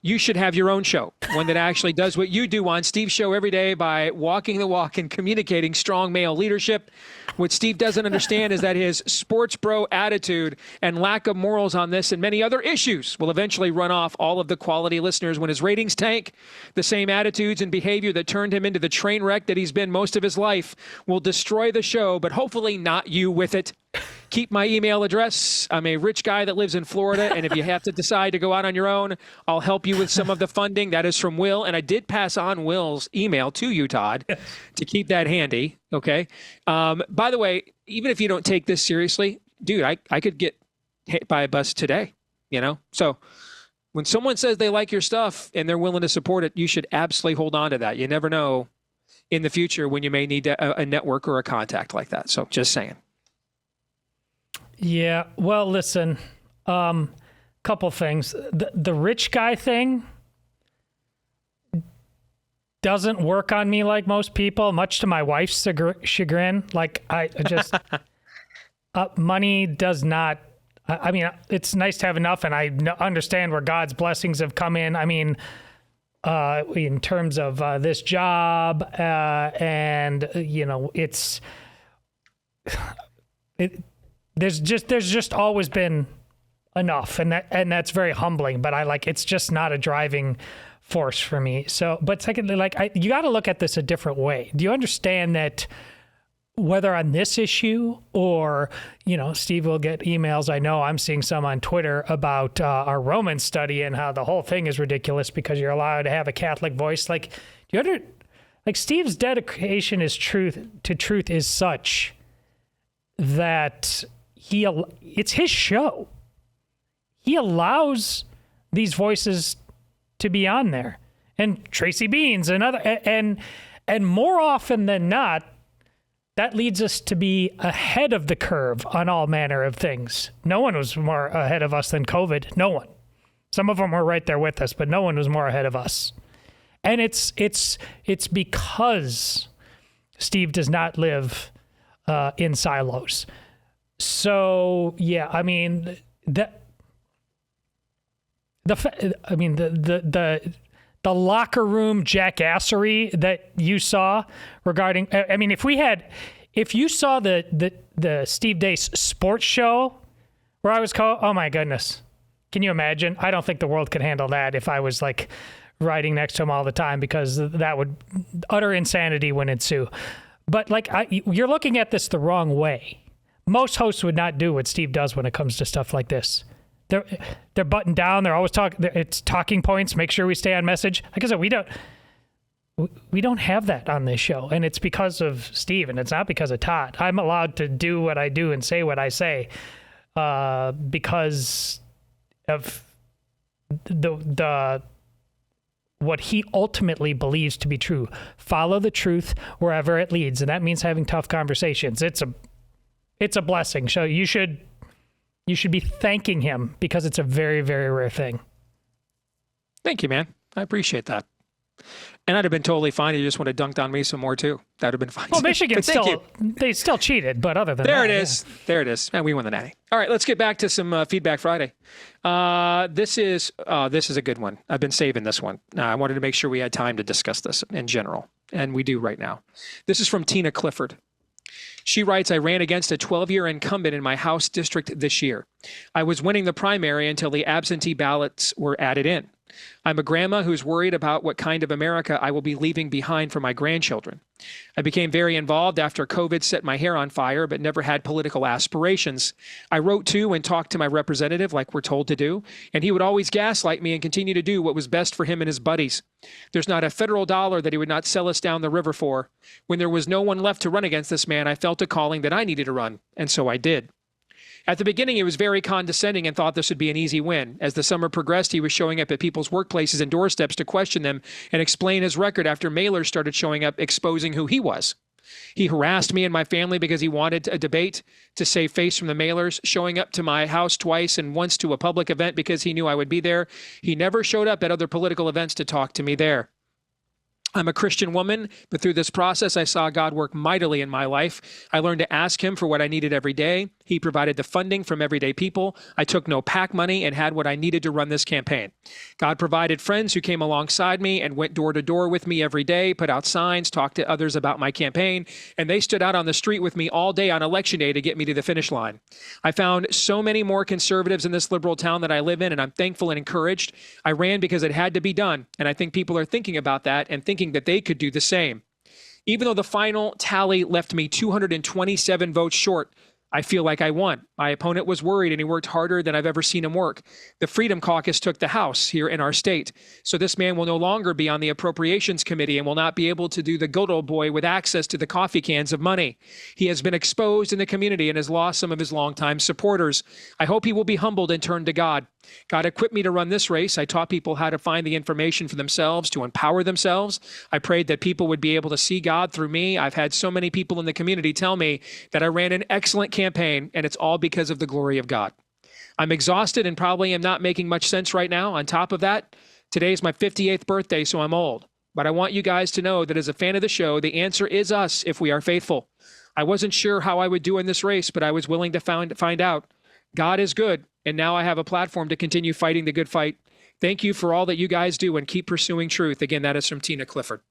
You should have your own show, one that actually does what you do on Steve's show every day by walking the walk and communicating strong male leadership. What Steve doesn't understand is that his sports bro attitude and lack of morals on this and many other issues will eventually run off all of the quality listeners when his ratings tank. The same attitudes and behavior that turned him into the train wreck that he's been most of his life will destroy the show, but hopefully not you with it. Keep my email address. I'm a rich guy that lives in Florida, and if you have to decide to go out on your own, I'll help you with some of the funding. That is from Will, and I did pass on Will's email to you, Todd, to keep that handy, okay? By the way, even if you don't take this seriously, dude, I could get hit by a bus today, you know? So when someone says they like your stuff and they're willing to support it, you should absolutely hold on to that. You never know in the future when you may need a network or a contact like that. So just saying. Yeah, well, listen, couple things. The rich guy thing doesn't work on me like most people, much to my wife's chagrin. Like, I just, money does not, I mean, it's nice to have enough, and I understand where God's blessings have come in. I mean, in terms of this job, and, you know, there's just always been enough, and that's very humbling, but it's just not a driving force for me. So, but secondly, you got to look at this a different way. Do you understand that whether on this issue or, you know, Steve will get emails, I know I'm seeing some on Twitter about our Roman study and how the whole thing is ridiculous because you're allowed to have a Catholic voice. Steve's dedication to truth is such that it's his show. He allows these voices to be on there, and Tracy Beanz and other, and more often than not, that leads us to be ahead of the curve on all manner of things. No one was more ahead of us than COVID. No one. Some of them were right there with us, but no one was more ahead of us. And it's because Steve does not live in silos. So yeah, I mean the locker room jackassery that you saw regarding, I mean, if you saw the Steve Deace sports show where I was oh my goodness, can you imagine? I don't think the world could handle that if I was like riding next to him all the time, because that would utter insanity would ensue. But you're looking at this the wrong way. Most hosts would not do what Steve does when it comes to stuff like this. They're buttoned down. They're always talking. It's talking points. Make sure we stay on message. Like I said, we don't have that on this show, and it's because of Steve, and it's not because of Todd. I'm allowed to do what I do and say what I say because of the what he ultimately believes to be true. Follow the truth wherever it leads, and that means having tough conversations. It's a blessing. So you should be thanking him, because it's a very, very rare thing. Thank you, man. I appreciate that. And I'd have been totally fine. You just would have dunked on me some more too. That'd have been fine. Well, too. Michigan they still cheated, but other than there that, it is. Yeah. There it is. And we won the natty. All right, let's get back to some Feedback Friday. This is a good one. I've been saving this one. I wanted to make sure we had time to discuss this in general, and we do right now. This is from Tina Clifford. She writes, I ran against a 12-year incumbent in my House district this year. I was winning the primary until the absentee ballots were added in. I'm a grandma who's worried about what kind of America I will be leaving behind for my grandchildren. I became very involved after COVID set my hair on fire, but never had political aspirations. I wrote to and talked to my representative like we're told to do, and he would always gaslight me and continue to do what was best for him and his buddies. There's not a federal dollar that he would not sell us down the river for. When there was no one left to run against this man, I felt a calling that I needed to run, and so I did. At the beginning, he was very condescending and thought this would be an easy win. As the summer progressed, he was showing up at people's workplaces and doorsteps to question them and explain his record after mailers started showing up exposing who he was. He harassed me and my family because he wanted a debate to save face from the mailers, showing up to my house twice and once to a public event because he knew I would be there. He never showed up at other political events to talk to me there. I'm a Christian woman, but through this process, I saw God work mightily in my life. I learned to ask him for what I needed every day. He provided the funding from everyday people. I took no PAC money and had what I needed to run this campaign. God provided friends who came alongside me and went door to door with me every day, put out signs, talked to others about my campaign, and they stood out on the street with me all day on election day to get me to the finish line. I found so many more conservatives in this liberal town that I live in, and I'm thankful and encouraged. I ran because it had to be done, and I think people are thinking about that and thinking that they could do the same. Even though the final tally left me 227 votes short, I feel like I won. My opponent was worried and he worked harder than I've ever seen him work. The Freedom Caucus took the House here in our state. So this man will no longer be on the Appropriations Committee and will not be able to do the good old boy with access to the coffee cans of money. He has been exposed in the community and has lost some of his longtime supporters. I hope he will be humbled and turn to God. God equipped me to run this race. I taught people how to find the information for themselves, to empower themselves. I prayed that people would be able to see God through me. I've had so many people in the community tell me that I ran an excellent campaign, and it's all because of the glory of God. I'm exhausted and probably am not making much sense right now. On top of that, today's my 58th birthday, so I'm old. But I want you guys to know that as a fan of the show, the answer is us if we are faithful. I wasn't sure how I would do in this race, but I was willing to find out. God is good, and now I have a platform to continue fighting the good fight. Thank you for all that you guys do and keep pursuing truth. Again, that is from Tina Clifford.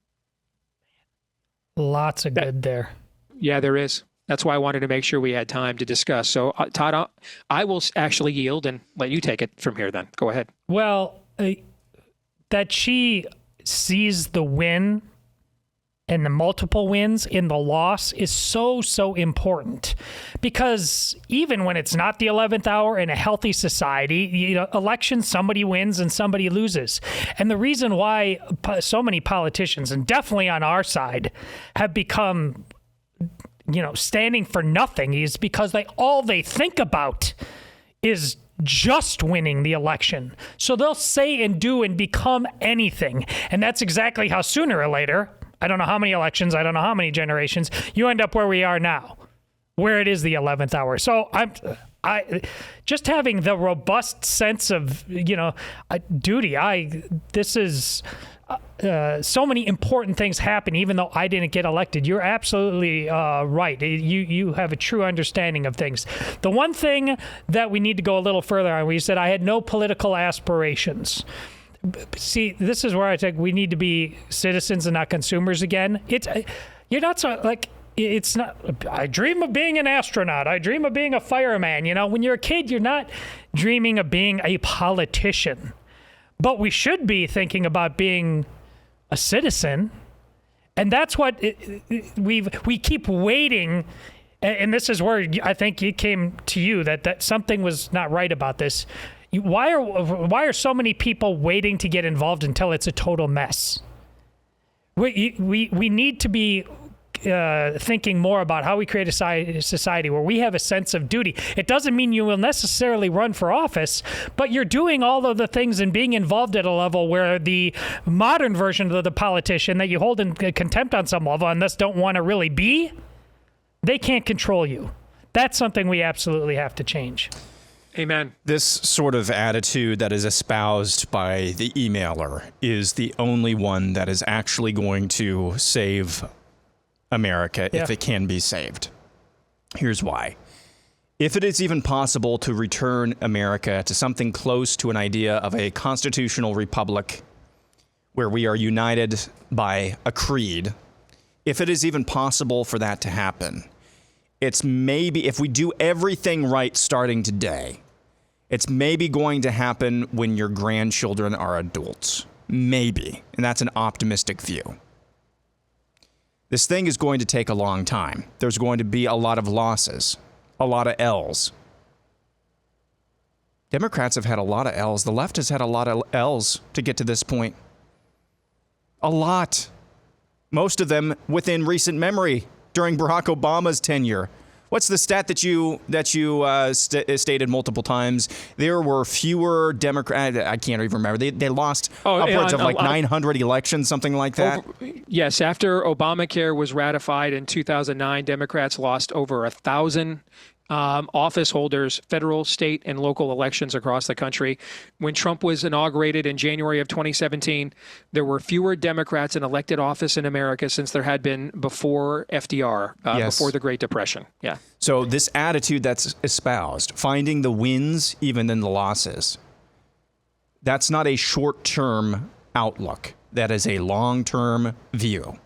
Lots of good there. Yeah, there is. That's why I wanted to make sure we had time to discuss. So, Todd, I will actually yield and let you take it from here then. Go ahead. Well, that she sees the win and the multiple wins in the loss is so important, because even when it's not the 11th hour in a healthy society, elections, somebody wins and somebody loses. And the reason why so many politicians, and definitely on our side, have become, standing for nothing is because all they think about is just winning the election. So they'll say and do and become anything. And that's exactly how sooner or later, I don't know how many elections, I don't know how many generations, you end up where we are now, where it is the 11th hour. So I just having the robust sense of, duty. This is so many important things happen, even though I didn't get elected. You're absolutely right. You have a true understanding of things. The one thing that we need to go a little further on, we said I had no political aspirations. See, this is where I think we need to be citizens and not consumers again. You're not so like, it's not, I dream of being an astronaut. I dream of being a fireman. When you're a kid, you're not dreaming of being a politician. But we should be thinking about being a citizen. And that's what we keep waiting. And this is where I think it came to you that something was not right about this. Why are so many people waiting to get involved until it's a total mess? We need to be thinking more about how we create a society where we have a sense of duty. It doesn't mean you will necessarily run for office, but you're doing all of the things and being involved at a level where the modern version of the politician that you hold in contempt on some level and thus don't want to really be, they can't control you. That's something we absolutely have to change. Amen. This sort of attitude that is espoused by the emailer is the only one that is actually going to save America if it can be saved. Here's why. If it is even possible to return America to something close to an idea of a constitutional republic where we are united by a creed, if it is even possible for that to happen, it's maybe, if we do everything right starting today, it's maybe going to happen when your grandchildren are adults. Maybe. And that's an optimistic view. This thing is going to take a long time. There's going to be a lot of losses, a lot of L's. Democrats have had a lot of L's. The left has had a lot of L's to get to this point. A lot. Most of them within recent memory during Barack Obama's tenure. What's the stat that you stated multiple times? There were fewer Democrats. I can't even remember. They lost upwards of like 900 elections, something like that. Yes, after Obamacare was ratified in 2009, Democrats lost over 1,000 office holders, federal, state, and local elections across the country. When Trump was inaugurated in January of 2017, there were fewer Democrats in elected office in America since there had been before FDR, before the Great Depression. Yeah. So this attitude that's espoused, finding the wins even in the losses, that's not a short-term outlook. That is a long-term view.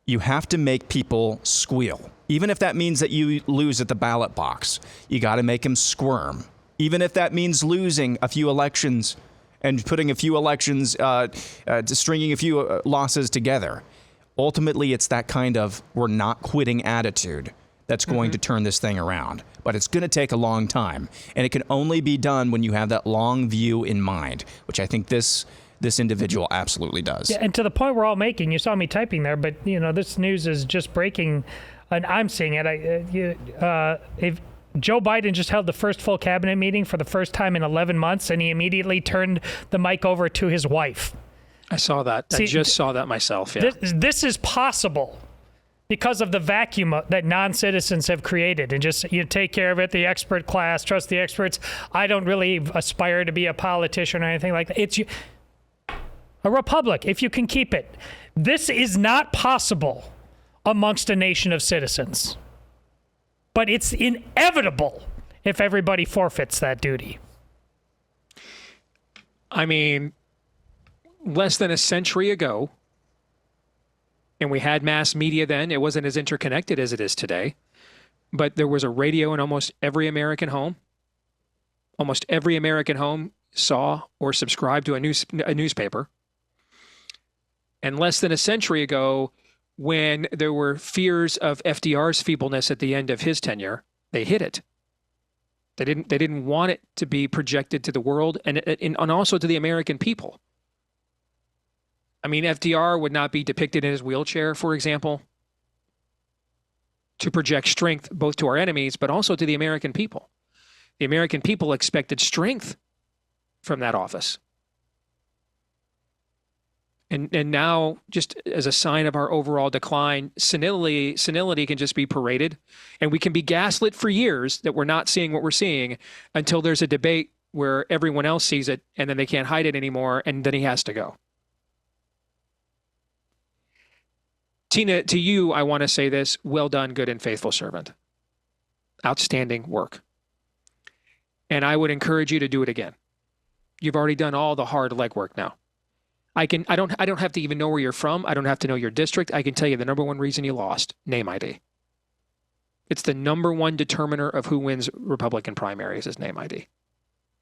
You have to make people squeal. Even if that means that you lose at the ballot box, you got to make them squirm. Even if that means losing a few elections and putting a few elections, stringing a few losses together. Ultimately, it's that kind of we're not quitting attitude that's going to turn this thing around. But it's going to take a long time. And it can only be done when you have that long view in mind, which I think this individual absolutely does. Yeah, and to the point we're all making, you saw me typing there, but this news is just breaking, and I'm seeing it. If Joe Biden just held the first full cabinet meeting for the first time in 11 months, and he immediately turned the mic over to his wife. I saw that. I just saw that myself. Yeah. This is possible because of the vacuum that non-citizens have created, and just take care of it. The expert class, trust the experts. I don't really aspire to be a politician or anything like that. It's a republic, if you can keep it. This is not possible amongst a nation of citizens. But it's inevitable if everybody forfeits that duty. I mean, less than a century ago, and we had mass media then, it wasn't as interconnected as it is today, but there was a radio in almost every American home. Almost every American home saw or subscribed to a newspaper. And less than a century ago, when there were fears of FDR's feebleness at the end of his tenure, they hid it. They didn't want it to be projected to the world and also to the American people. I mean, FDR would not be depicted in his wheelchair, for example, to project strength both to our enemies, but also to the American people. The American people expected strength from that office. And now, just as a sign of our overall decline, senility can just be paraded, and we can be gaslit for years that we're not seeing what we're seeing until there's a debate where everyone else sees it, and then they can't hide it anymore, and then he has to go. Tina, to you, I want to say this: well done, good and faithful servant. Outstanding work. And I would encourage you to do it again. You've already done all the hard legwork now. I don't have to even know where you're from. I don't have to know your district. I can tell you the number one reason you lost: name ID. It's the number one determiner of who wins Republican primaries is name ID.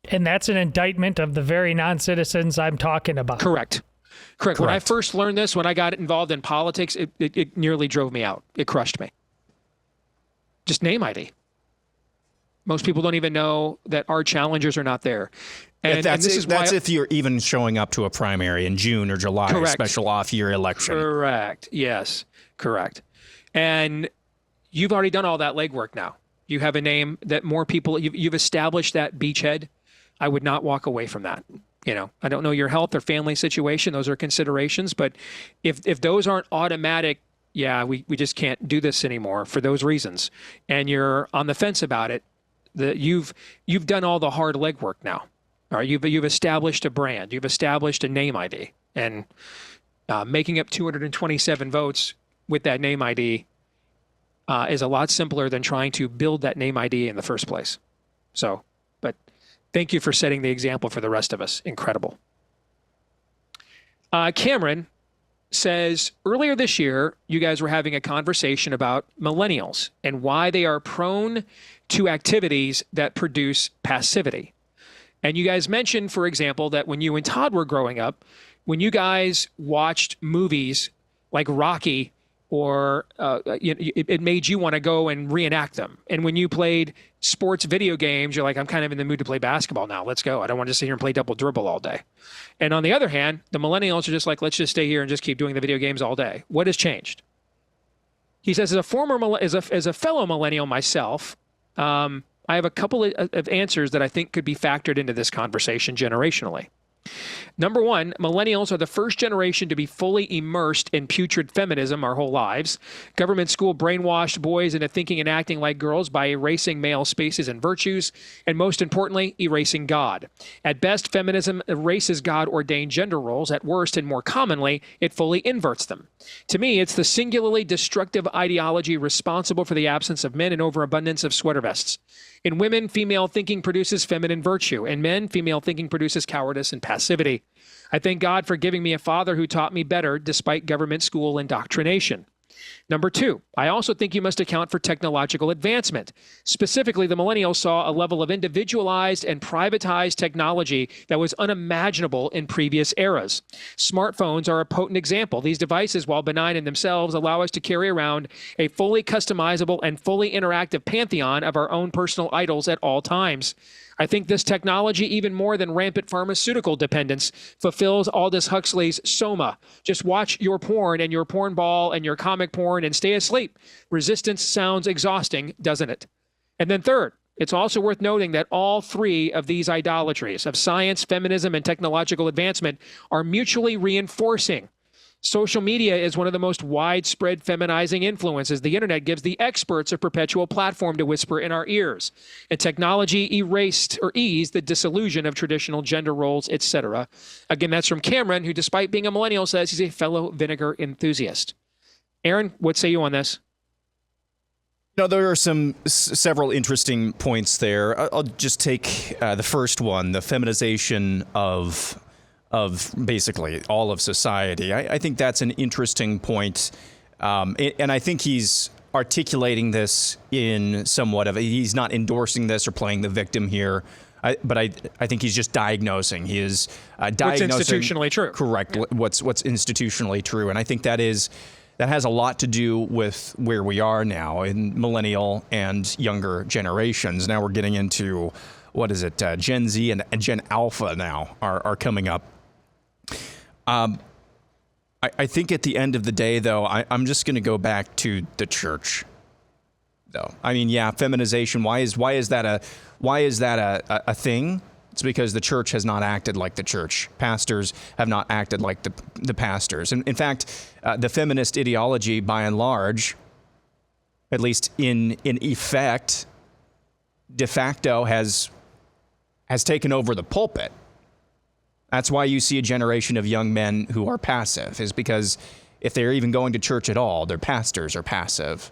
And that's an indictment of the very non-citizens I'm talking about. Correct. When I first learned this, when I got involved in politics, it nearly drove me out. It crushed me. Just name ID. Most people don't even know that our challengers are not there. And that's this is why if you're even showing up to a primary in June or July, a special off-year election. Correct. Yes, correct. And you've already done all that legwork now. You have a name that more people, you've established that beachhead. I would not walk away from that. I don't know your health or family situation. Those are considerations. But if those aren't automatic, we just can't do this anymore for those reasons, and you're on the fence about it, You've done all the hard legwork now. All right, you've established a brand, you've established a name ID, and making up 227 votes with that name ID is a lot simpler than trying to build that name ID in the first place. So, but thank you for setting the example for the rest of us. Incredible. Cameron says, earlier this year, you guys were having a conversation about millennials and why they are prone to activities that produce passivity. And you guys mentioned, for example, that when you and Todd were growing up, when you guys watched movies like Rocky, or it made you want to go and reenact them. And when you played sports video games, you're like, I'm kind of in the mood to play basketball now. Let's go. I don't want to sit here and play double dribble all day. And on the other hand, the millennials are just like, let's just stay here and just keep doing the video games all day. What has changed? He says, as a fellow millennial myself, I have a couple of answers that I think could be factored into this conversation generationally. Number one, millennials are the first generation to be fully immersed in putrid feminism our whole lives. Government school brainwashed boys into thinking and acting like girls by erasing male spaces and virtues, and most importantly, erasing God. At best, feminism erases God-ordained gender roles. At worst, and more commonly, it fully inverts them. To me, it's the singularly destructive ideology responsible for the absence of men and overabundance of sweater vests. In women, female thinking produces feminine virtue. In men, female thinking produces cowardice and passivity. I thank God for giving me a father who taught me better despite government school indoctrination. Number two, I also think you must account for technological advancement. Specifically, the millennials saw a level of individualized and privatized technology that was unimaginable in previous eras. Smartphones are a potent example. These devices, while benign in themselves, allow us to carry around a fully customizable and fully interactive pantheon of our own personal idols at all times. I think this technology, even more than rampant pharmaceutical dependence, fulfills Aldous Huxley's Soma. Just watch your porn and your porn ball and your comic porn and stay asleep. Resistance sounds exhausting, doesn't it? And then third, it's also worth noting that all three of these idolatries of science, feminism, and technological advancement are mutually reinforcing. Social media is one of the most widespread feminizing influences. The internet gives the experts a perpetual platform to whisper in our ears. And technology erased or eased the disillusion of traditional gender roles, etc. Again, that's from Cameron, who, despite being a millennial, says he's a fellow vinegar enthusiast. Aaron, what say you on this? No, there are several interesting points there. I'll just take the first one, the feminization of basically all of society. I think that's an interesting point. And I think he's articulating this in somewhat of he's not endorsing this or playing the victim here. But I think he's just diagnosing. He is diagnosing what's institutionally true. Correct. Yeah. What's institutionally true. And I think that has a lot to do with where we are now in millennial and younger generations. Now we're getting into, what is it, Gen Z and Gen Alpha now are coming up. I think at the end of the day, though, I'm just going to go back to the church. Though I mean, yeah, feminization. Why is that a thing? It's because the church has not acted like the church. Pastors have not acted like the pastors. And in fact, the feminist ideology, by and large, at least in effect, de facto has taken over the pulpit. That's why you see a generation of young men who are passive, is because if they're even going to church at all, their pastors are passive.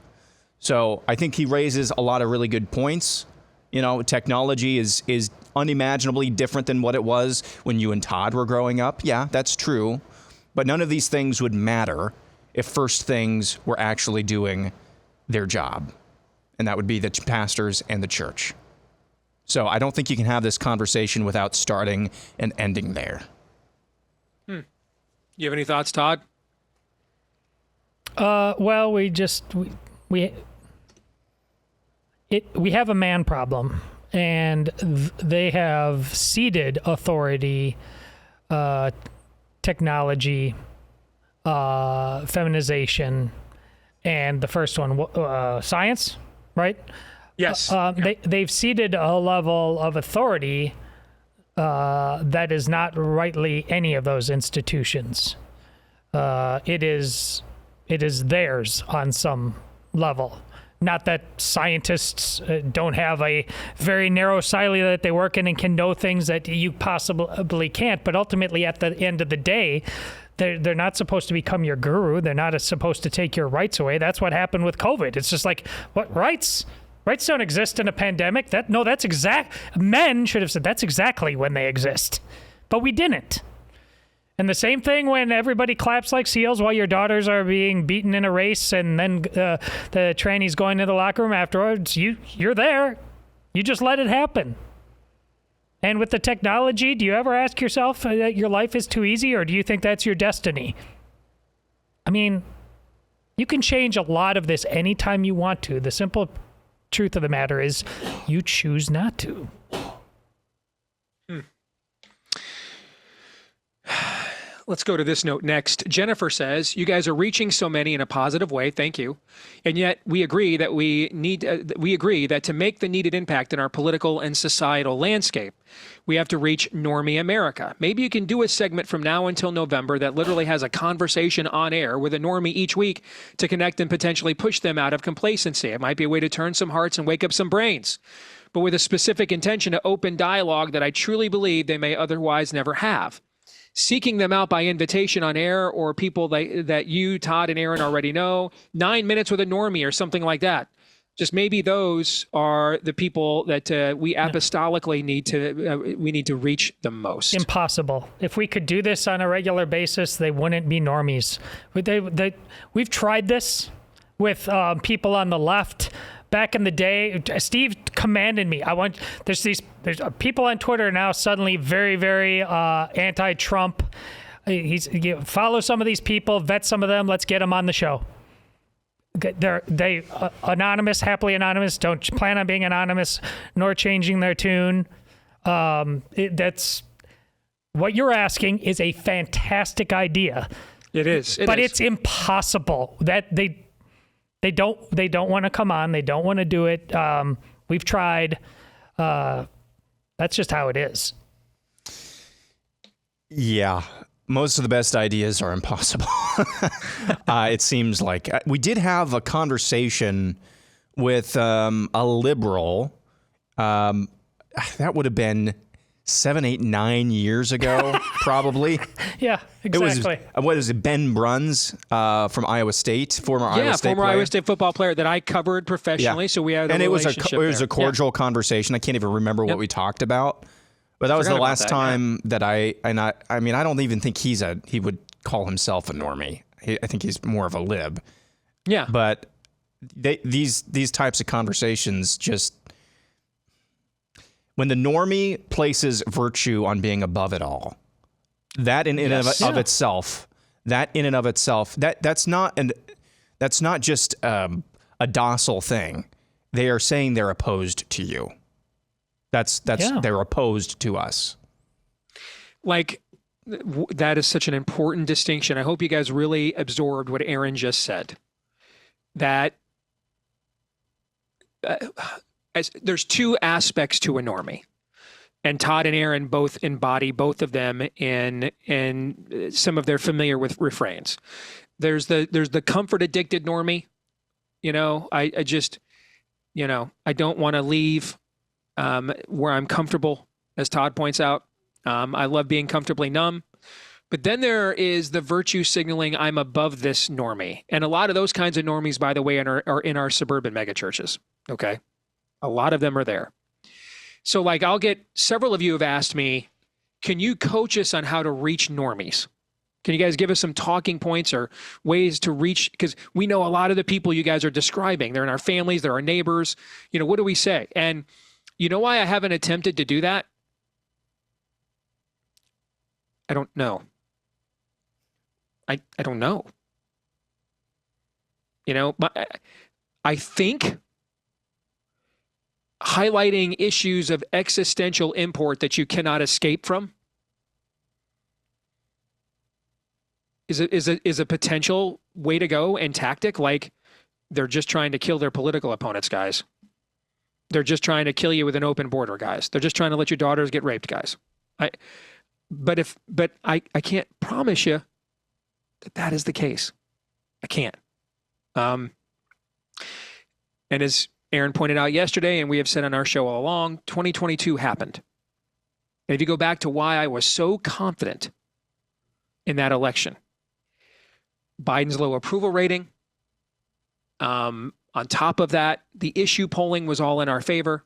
So I think he raises a lot of really good points. You know, technology is unimaginably different than what it was when you and Todd were growing up. Yeah, that's true. But none of these things would matter if First Things were actually doing their job. And that would be the pastors and the church. So I don't think you can have this conversation without starting and ending there. You have any thoughts, Todd? Well, we have a man problem, and they have ceded authority, technology, feminization, and the first one, science, right? Yes. They've ceded a level of authority that is not rightly any of those institutions. It is theirs on some level. Not that scientists don't have a very narrow silo that they work in and can know things that you possibly can't, but ultimately at the end of the day, they're not supposed to become your guru. They're not supposed to take your rights away. That's what happened with COVID. It's just like, what rights? Rights don't exist in a pandemic. Men should have said that's exactly when they exist, but we didn't. And the same thing when everybody claps like seals while your daughters are being beaten in a race, and then the tranny's going to the locker room afterwards. You're there. You just let it happen. And with the technology, do you ever ask yourself that your life is too easy, or do you think that's your destiny? I mean, you can change a lot of this anytime you want to. The simple truth of the matter is you choose not to. Let's go to this note next. Jennifer says, you guys are reaching so many in a positive way. Thank you. And yet we agree that that to make the needed impact in our political and societal landscape, we have to reach normie America. Maybe you can do a segment from now until November that literally has a conversation on air with a normie each week to connect and potentially push them out of complacency. It might be a way to turn some hearts and wake up some brains, but with a specific intention to open dialogue that I truly believe they may otherwise never have. Seeking them out by invitation on air, or people that you, Todd, and Aaron already know, 9 minutes with a normie or something like that. Just maybe those are the people that we apostolically need to reach the most. Impossible. If we could do this on a regular basis, they wouldn't be normies. We've tried this with people on the left. Back in the day, Steve commanded me. There's people on Twitter now suddenly very, very anti-Trump. Follow some of these people, vet some of them. Let's get them on the show. They anonymous, happily anonymous. Don't plan on being anonymous, nor changing their tune. That's what you're asking is a fantastic idea. It is, but it's impossible. That They don't want to come on. They don't want to do it. We've tried. That's just how it is. Yeah. Most of the best ideas are impossible. It seems like. We did have a conversation with a liberal. That would have been 7, 8, 9 years ago, probably. Yeah, exactly. What is it, Ben Bruns from Iowa State, former Iowa State player? Iowa State football player that I covered professionally. Yeah. So we had a relationship. It was a cordial conversation. I can't even remember what we talked about, but that was the last time that I don't even think he would call himself a normie. I think he's more of a lib. Yeah. But these types of conversations just. When the normie places virtue on being above it all, that in and of itself, that's not just a docile thing. They are saying they're opposed to you. They're opposed to us. Like, that is such an important distinction. I hope you guys really absorbed what Aaron just said. That. There's two aspects to a normie, and Todd and Aaron both embody both of them in some of their familiar with refrains. There's the comfort addicted normie. I don't want to leave where I'm comfortable, as Todd points out. I love being comfortably numb. But then there is the virtue signaling, I'm above this normie. And a lot of those kinds of normies, by the way, are in our suburban megachurches. Okay. A lot of them are there. So I'll get several of you have asked me, can you coach us on how to reach normies? Can you guys give us some talking points or ways to reach? Because we know a lot of the people you guys are describing. They're in our families. They're our neighbors. What do we say? And you know why I haven't attempted to do that? I don't know. I don't know. I think highlighting issues of existential import that you cannot escape from is a potential way to go and tactic. Like, they're just trying to kill their political opponents, guys. They're just trying to kill you with an open border, guys. They're just trying to let your daughters get raped, guys. But I can't promise you that is the case. I can't. And as Aaron pointed out yesterday, and we have said on our show all along, 2022 happened. And if you go back to why I was so confident in that election, Biden's low approval rating, on top of that, the issue polling was all in our favor.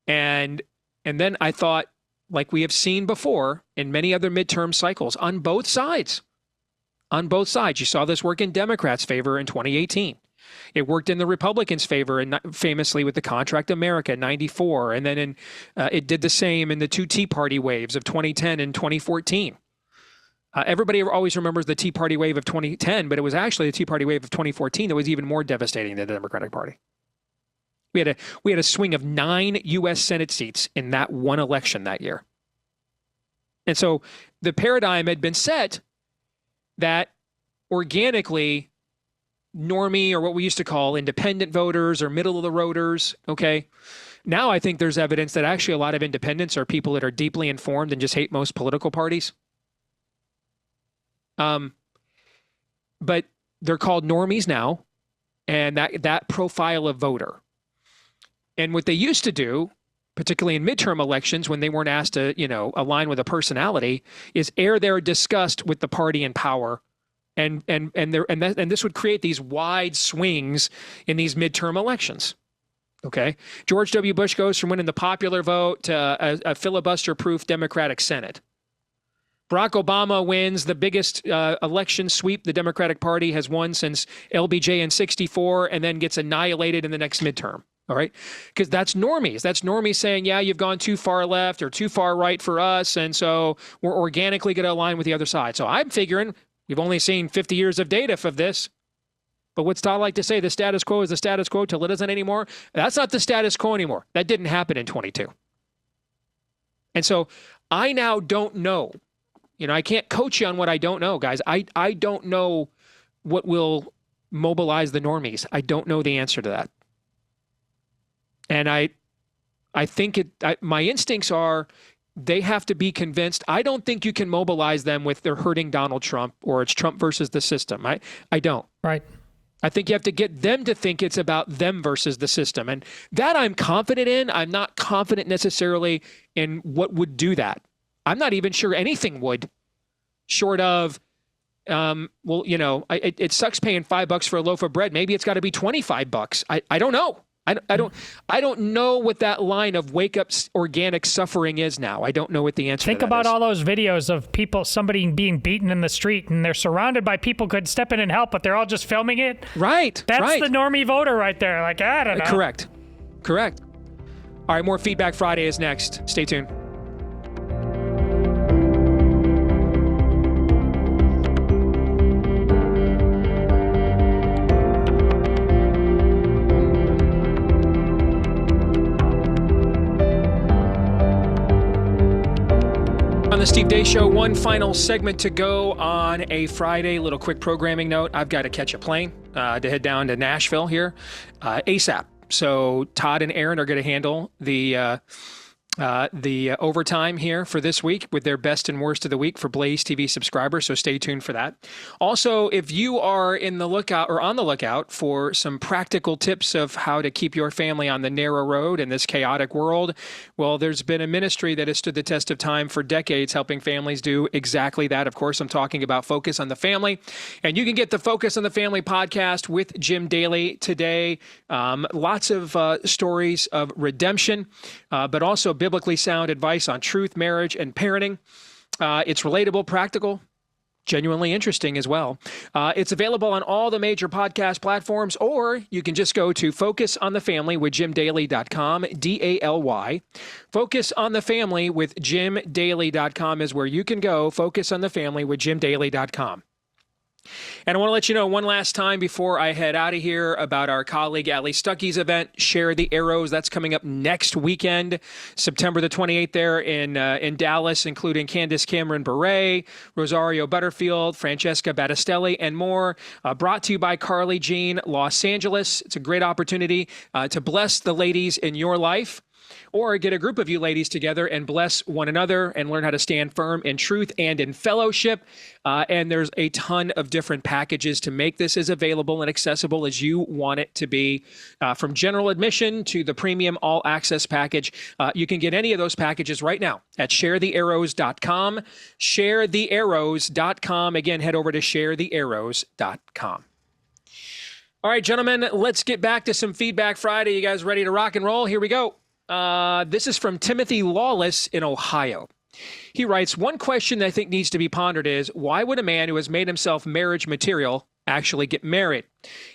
And then I thought, like we have seen before in many other midterm cycles, on both sides, you saw this work in Democrats' favor in 2018. It worked in the Republicans' favor, and famously with the Contract America in 94. And then it did the same in the two Tea Party waves of 2010 and 2014. Everybody always remembers the Tea Party wave of 2010, but it was actually the Tea Party wave of 2014 that was even more devastating than the Democratic Party. We had a swing of 9 U.S. Senate seats in that one election that year. And so the paradigm had been set that organically normie, or what we used to call independent voters or middle of the roaders, okay? Now I think there's evidence that actually a lot of independents are people that are deeply informed and just hate most political parties. But they're called normies now, and that profile of voter. And what they used to do, particularly in midterm elections when they weren't asked to, align with a personality, is air their disgust with the party in power. And this would create these wide swings in these midterm elections. Okay. George W. Bush goes from winning the popular vote to a filibuster-proof Democratic Senate. Barack Obama wins the biggest election sweep the Democratic Party has won since LBJ in 64, and then gets annihilated in the next midterm. All right. Because that's normies. That's normies saying, yeah, you've gone too far left or too far right for us. And so we're organically going to align with the other side. So I'm figuring we've only seen 50 years of data for this. But what's Todd like to say? The status quo is the status quo till it isn't anymore. That's not the status quo anymore. That didn't happen in 22. And so I now don't know. I can't coach you on what I don't know, guys. I don't know what will mobilize the normies. I don't know the answer to that. And I think my instincts are they have to be convinced. I don't think you can mobilize them with they're hurting Donald Trump or it's Trump versus the system. I don't. Right. I think you have to get them to think it's about them versus the system. And that I'm confident in. I'm not confident necessarily in what would do that. I'm not even sure anything would, short of, it sucks paying $5 for a loaf of bread. Maybe it's got to be $25. I don't know. I don't know what that line of wake up organic suffering is now. I don't know what the answer Think to that about is. all those videos of somebody being beaten in the street, and they're surrounded by people who could step in and help, but they're all just filming it. Right. That's the normie voter right there. Like, I don't know. Correct. All right, more Feedback Friday is next. Stay tuned. On the Steve Deace Show, one final segment to go on a Friday. Little quick programming note. I've got to catch a plane to head down to Nashville here ASAP. So Todd and Aaron are going to handle the overtime here for this week with their best and worst of the week for BlazeTV subscribers. So stay tuned for that. Also, if you are on the lookout for some practical tips of how to keep your family on the narrow road in this chaotic world, well, there's been a ministry that has stood the test of time for decades, helping families do exactly that. Of course, I'm talking about Focus on the Family. And you can get the Focus on the Family podcast with Jim Daly today. Lots of stories of redemption, but also biblically sound advice on truth, marriage, and parenting. It's relatable, practical, genuinely interesting as well. It's available on all the major podcast platforms, or you can just go to focusonthefamilywithjimdaly.com, DALY. Focusonthefamilywithjimdaly.com is where you can go. Focusonthefamilywithjimdaly.com. And I want to let you know one last time before I head out of here about our colleague Ali Stuckey's event, Share the Arrows. That's coming up next weekend, September the 28th there in Dallas, including Candace Cameron Bure, Rosario Butterfield, Francesca Battistelli, and more. Brought to you by Carly Jean, Los Angeles. It's a great opportunity to bless the ladies in your life or get a group of you ladies together and bless one another and learn how to stand firm in truth and in fellowship. And there's a ton of different packages to make this as available and accessible as you want it to be, from general admission to the premium all access package. You can get any of those packages right now at sharethearrows.com. Sharethearrows.com. Again, head over to sharethearrows.com. All right, gentlemen, let's get back to some Feedback Friday. You guys ready to rock and roll? Here we go. This is from Timothy Lawless in Ohio. He writes, one question that I think needs to be pondered is, why would a man who has made himself marriage material actually get married?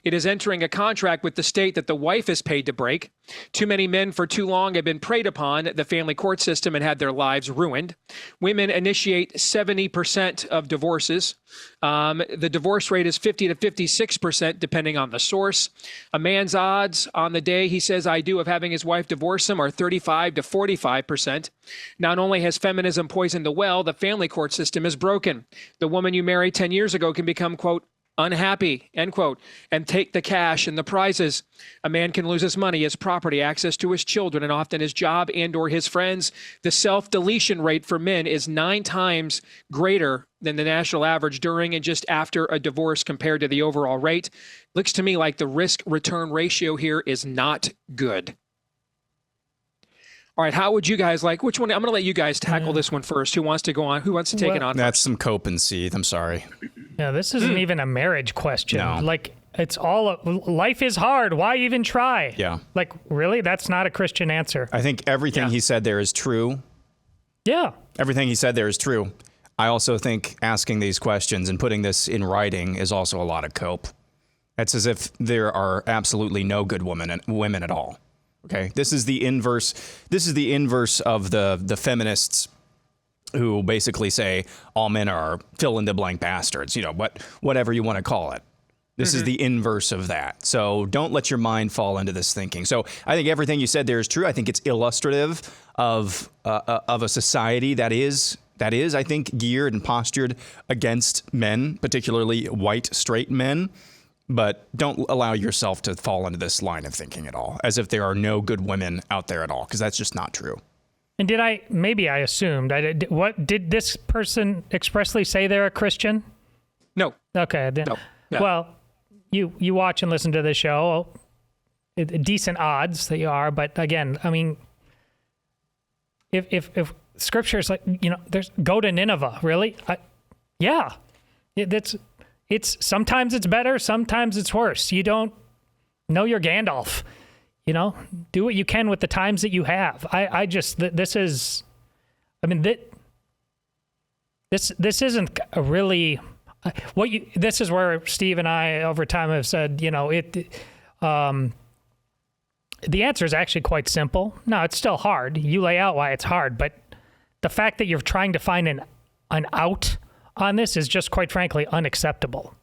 It is entering a contract with the state that the wife is paid to break. Too many men for too long have been preyed upon the family court system and had their lives ruined. Women initiate 70% of divorces. The divorce rate is 50 to 56%, depending on the source. A man's odds on the day he says I do of having his wife divorce him are 35 to 45%. Not only has feminism poisoned the well, the family court system is broken. The woman you married 10 years ago can become, quote, unhappy, end quote, and take the cash and the prizes. A man can lose his money, his property, access to his children, and often his job and or his friends. The self-deletion rate for men is 9 times greater than the national average during and just after a divorce compared to the overall rate. Looks to me like the risk-return ratio here is not good. All right, how would you guys like, which one? I'm going to let you guys tackle this one first. Who wants to go on? Who wants to take it on? That's some cope and seethe. I'm sorry. Yeah, this isn't even a marriage question. No. Like, it's all, life is hard. Why even try? Yeah. Like, really? That's not a Christian answer. I think everything he said there is true. Yeah. Everything he said there is true. I also think asking these questions and putting this in writing is also a lot of cope. It's as if there are absolutely no good women at all. Okay, this is the inverse. This is the inverse of the feminists who basically say all men are fill in the blank bastards. You know, whatever you want to call it. This is the inverse of that. So don't let your mind fall into this thinking. So I think everything you said there is true. I think it's illustrative of a society that is, I think, geared and postured against men, particularly white straight men. But don't allow yourself to fall into this line of thinking at all, as if there are no good women out there at all, because that's just not true. And maybe I assumed, what did this person expressly say they're a Christian? No. Okay. No. Well, you watch and listen to the show, decent odds that you are, but again, I mean, if scripture is like, there's go to Nineveh, really? It's sometimes it's better, sometimes it's worse. You don't know your Gandalf. Do what you can with the times that you have. This isn't a really this is where Steve and I over time have said, the answer is actually quite simple. No, it's still hard. You lay out why it's hard, but the fact that you're trying to find an out on this is just, quite frankly, unacceptable.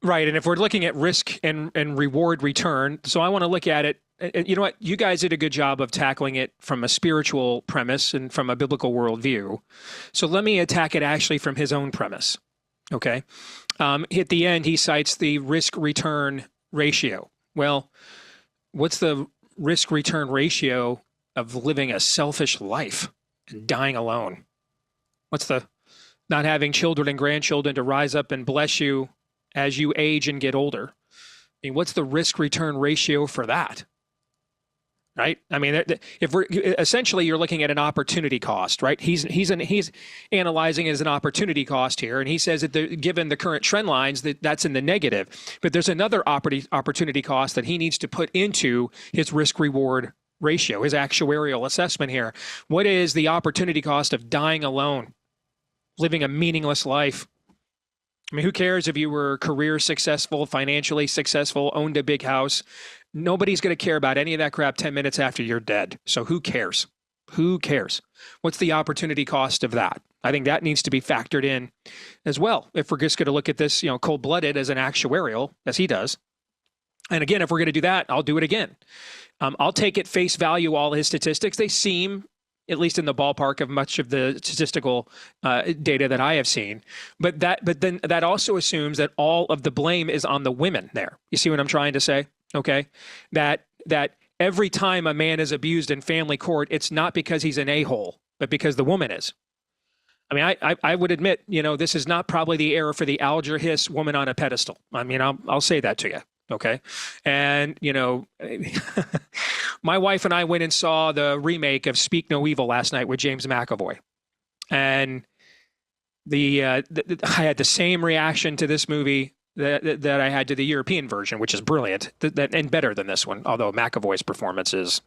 Right. And if we're looking at risk and reward return, so I want to look at it. You know what? You guys did a good job of tackling it from a spiritual premise and from a biblical worldview. So let me attack it actually from his own premise. Okay. At the end, he cites the risk return ratio. Well, what's the risk return ratio of living a selfish life and dying alone? What's the not having children and grandchildren to rise up and bless you as you age and get older? I mean, what's the risk return ratio for that? Right? I mean, if we're essentially you're looking at an opportunity cost, right? He's analyzing it as an opportunity cost here, and he says that given the current trend lines, that's in the negative. But there's another opportunity cost that he needs to put into his risk reward ratio, his actuarial assessment here. What is the opportunity cost of dying alone, living a meaningless life? I mean, who cares if you were career successful, financially successful, owned a big house? Nobody's going to care about any of that crap 10 minutes after you're dead. So who cares? Who cares? What's the opportunity cost of that? I think that needs to be factored in as well. If we're just going to look at this, cold-blooded as an actuarial, as he does. And again, if we're going to do that, I'll do it again. I'll take at face value all his statistics. They seem, at least in the ballpark of much of the statistical data that I have seen. But then that also assumes that all of the blame is on the women there. You see what I'm trying to say? Okay, that every time a man is abused in family court, it's not because he's an a-hole, but because the woman is. I mean, I would admit, this is not probably the era for the Alger Hiss woman on a pedestal. I mean, I'll say that to you. Okay. And, my wife and I went and saw the remake of Speak No Evil last night with James McAvoy. And I had the same reaction to this movie that I had to the European version, which is brilliant and better than this one, although McAvoy's performance is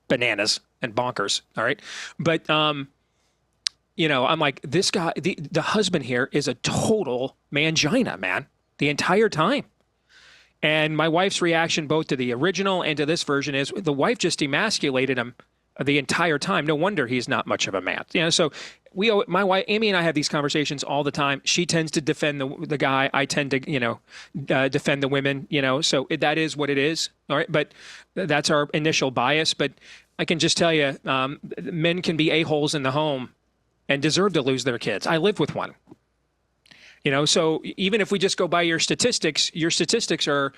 bananas and bonkers. All right. But, I'm like, this guy, the husband here is a total mangina, man, the entire time. And my wife's reaction both to the original and to this version is the wife just emasculated him the entire time. No wonder he's not much of a man. So my wife, Amy, and I have these conversations all the time. She tends to defend the guy. I tend to, defend the women, so that is what it is. All right. But that's our initial bias. But I can just tell you, men can be a-holes in the home and deserve to lose their kids. I live with one. So even if we just go by your statistics are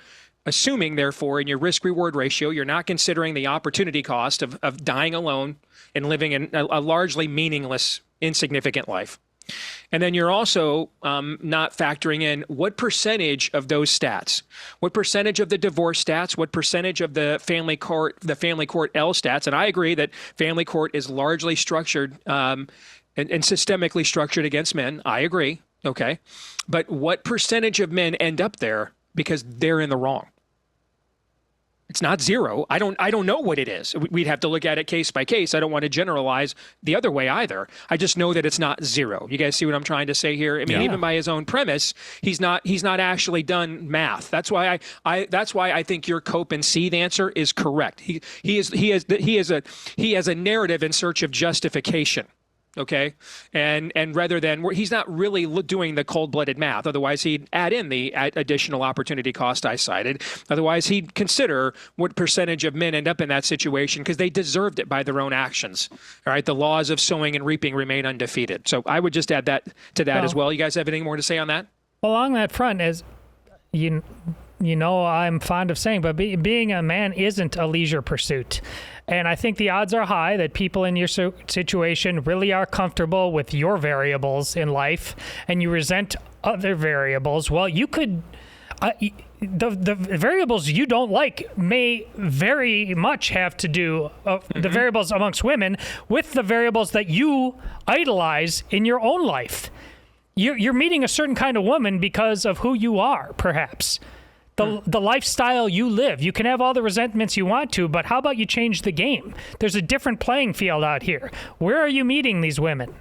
assuming, therefore, in your risk-reward ratio, you're not considering the opportunity cost of dying alone and living in a largely meaningless, insignificant life. And then you're also not factoring in what percentage of those stats, what percentage of the divorce stats, what percentage of the family court L stats. And I agree that family court is largely structured and systemically structured against men. I agree. Okay. But what percentage of men end up there because they're in the wrong? It's not zero. I don't know what it is. We'd have to look at it case by case. I don't want to generalize the other way either. I just know that it's not zero. You guys see what I'm trying to say here? I mean, even by his own premise, he's not actually done math. That's why I think your cope and seethe answer is correct. He has a narrative in search of justification. Okay. And rather than he's not really doing the cold-blooded math. Otherwise, he'd add in the additional opportunity cost I cited. Otherwise, he'd consider what percentage of men end up in that situation because they deserved it by their own actions. All right. The laws of sowing and reaping remain undefeated. So I would just add that to that as well. You guys have anything more to say on that? Along that front, as I'm fond of saying, but being a man isn't a leisure pursuit. And I think the odds are high that people in your situation really are comfortable with your variables in life and you resent other variables. Well, you could, the variables you don't like may very much have to do, the variables amongst women, with the variables that you idolize in your own life. You're meeting a certain kind of woman because of who you are, perhaps. The lifestyle you live. You can have all the resentments you want to, but how about you change the game? There's a different playing field out here. Where are you meeting these women?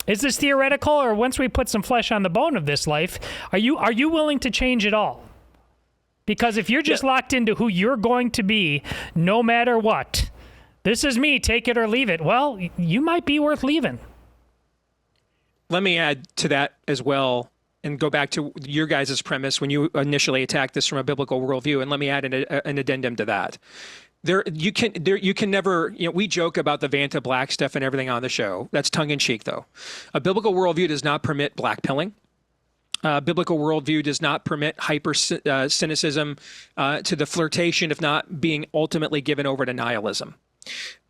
Is this theoretical, or once we put some flesh on the bone of this life, are you willing to change it all? Because if you're just locked into who you're going to be, no matter what, this is me, take it or leave it, well, you might be worth leaving. Let me add to that as well. And go back to your guys' premise when you initially attacked this from a biblical worldview, and let me add an addendum to that. You can never, we joke about the Vanta Black stuff and everything on the show. That's tongue in cheek, though. A biblical worldview does not permit blackpilling. Biblical worldview does not permit hyper cynicism to the flirtation, if not being ultimately given over to nihilism.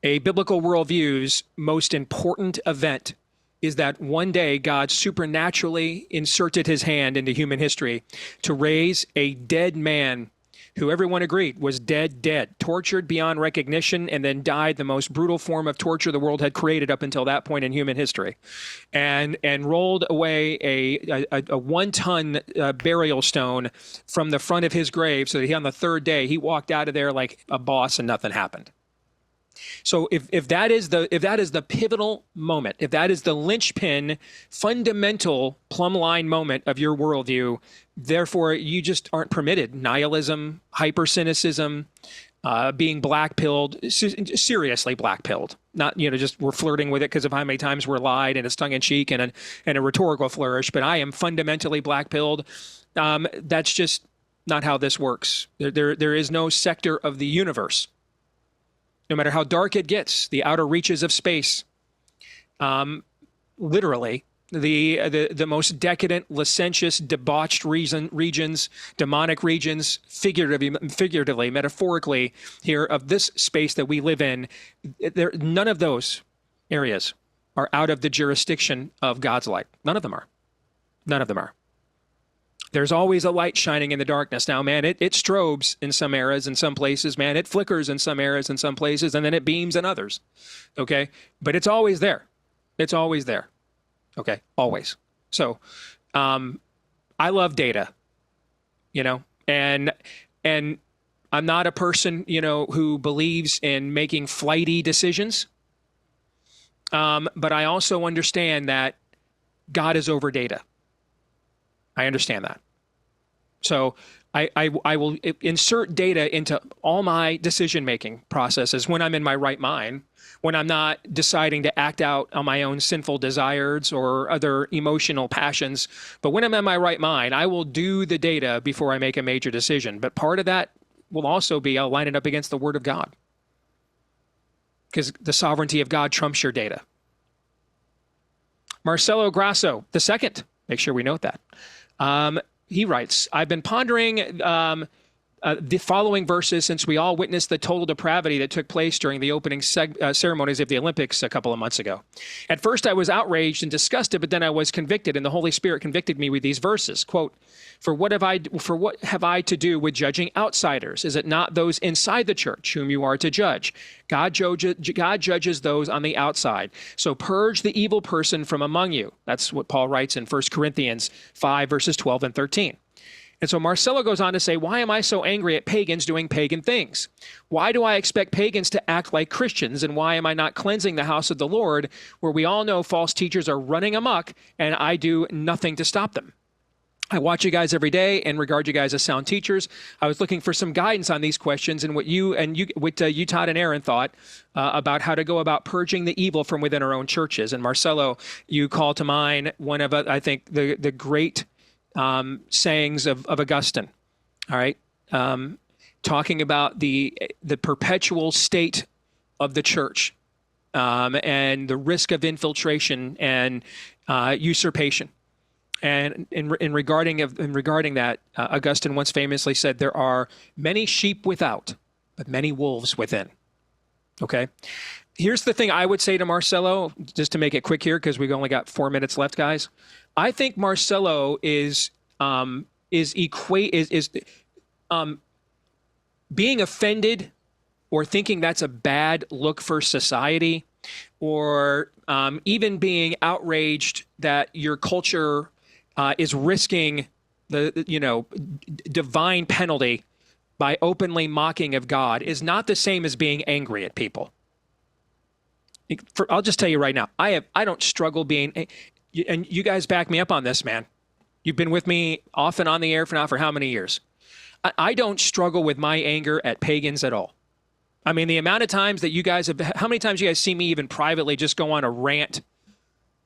A biblical worldview's most important event is that one day God supernaturally inserted his hand into human history to raise a dead man who everyone agreed was dead, tortured beyond recognition, and then died the most brutal form of torture the world had created up until that point in human history, and rolled away a 1-ton burial stone from the front of his grave so that on the third day he walked out of there like a boss and nothing happened. So if that is the pivotal moment, if that is the linchpin, fundamental plumb line moment of your worldview, therefore you just aren't permitted nihilism, hyper-cynicism, being black-pilled, seriously black-pilled. Not, just we're flirting with it because of how many times we're lied and it's tongue-in-cheek and a rhetorical flourish, but I am fundamentally black-pilled. That's just not how this works. There is no sector of the universe, no matter how dark it gets, the outer reaches of space, literally, the most decadent, licentious, debauched regions, demonic regions, figuratively, metaphorically here of this space that we live in, none of those areas are out of the jurisdiction of God's light. None of them are. None of them are. There's always a light shining in the darkness. Now, man, it strobes in some eras, in some places, man. It flickers in some eras, in some places, and then it beams in others. Okay? But it's always there. It's always there. Okay? Always. So, I love data, you know, and I'm not a person, you know, who believes in making flighty decisions. But I also understand that God is over data. I understand that. So I will insert data into all my decision-making processes when I'm in my right mind, when I'm not deciding to act out on my own sinful desires or other emotional passions. But when I'm in my right mind, I will do the data before I make a major decision. But part of that will also be I'll line it up against the Word of God, because the sovereignty of God trumps your data. Marcelo Grasso II, make sure we note that. He writes, I've been pondering the following verses since we all witnessed the total depravity that took place during the opening ceremonies of the Olympics a couple of months ago. At first, I was outraged and disgusted, but then I was convicted, and the Holy Spirit convicted me with these verses. Quote, For what have I to do with judging outsiders? Is it not those inside the church whom you are to judge? God judges those on the outside. So purge the evil person from among you. That's what Paul writes in 1 Corinthians 5, verses 12 and 13. And so Marcelo goes on to say, why am I so angry at pagans doing pagan things? Why do I expect pagans to act like Christians? And why am I not cleansing the house of the Lord, where we all know false teachers are running amok and I do nothing to stop them? I watch you guys every day and regard you guys as sound teachers. I was looking for some guidance on these questions and what you, Todd and Aaron thought about how to go about purging the evil from within our own churches. And Marcelo, you call to mind one of, I think, the great sayings of Augustine, all right? Talking about the perpetual state of the church and the risk of infiltration and usurpation. And in regarding that, Augustine once famously said, there are many sheep without, but many wolves within. Okay? Here's the thing I would say to Marcelo, just to make it quick here, because we've only got 4 minutes left, guys. I think Marcelo is being offended or thinking that's a bad look for society, or even being outraged that your culture is risking the divine penalty by openly mocking of God is not the same as being angry at people. I'll just tell you right now, I don't struggle being, and you guys back me up on this, man. You've been with me off and on the air for how many years? I don't struggle with my anger at pagans at all. I mean, the amount of times that you guys have, how many times you guys see me even privately just go on a rant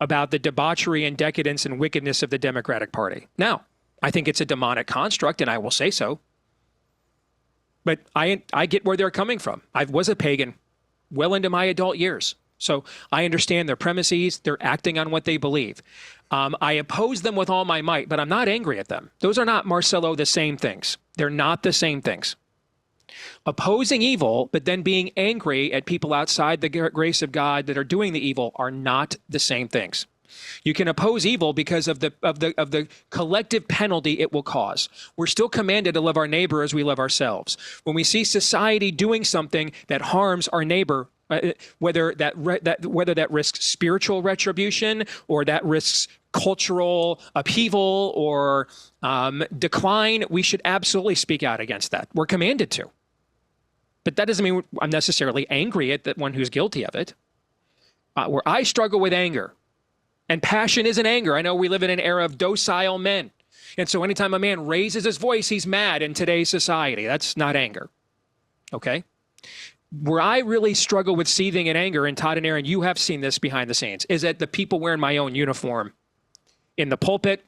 about the debauchery and decadence and wickedness of the Democratic Party? Now, I think it's a demonic construct, and I will say so. But I get where they're coming from. I was a pagan well into my adult years. So I understand their premises. They're acting on what they believe. I oppose them with all my might, but I'm not angry at them. Those are not, Marcelo, the same things. They're not the same things. Opposing evil, but then being angry at people outside the grace of God that are doing the evil are not the same things. You can oppose evil because of the collective penalty it will cause. We're still commanded to love our neighbor as we love ourselves. When we see society doing something that harms our neighbor, whether that risks spiritual retribution or that risks cultural upheaval or decline, we should absolutely speak out against that. We're commanded to. But that doesn't mean I'm necessarily angry at the one who's guilty of it. Where I struggle with anger, and passion isn't anger. I know we live in an era of docile men. And so anytime a man raises his voice, he's mad in today's society. That's not anger. Okay? Where I really struggle with seething in anger, and Todd and Aaron, you have seen this behind the scenes, is at the people wearing my own uniform in the pulpit,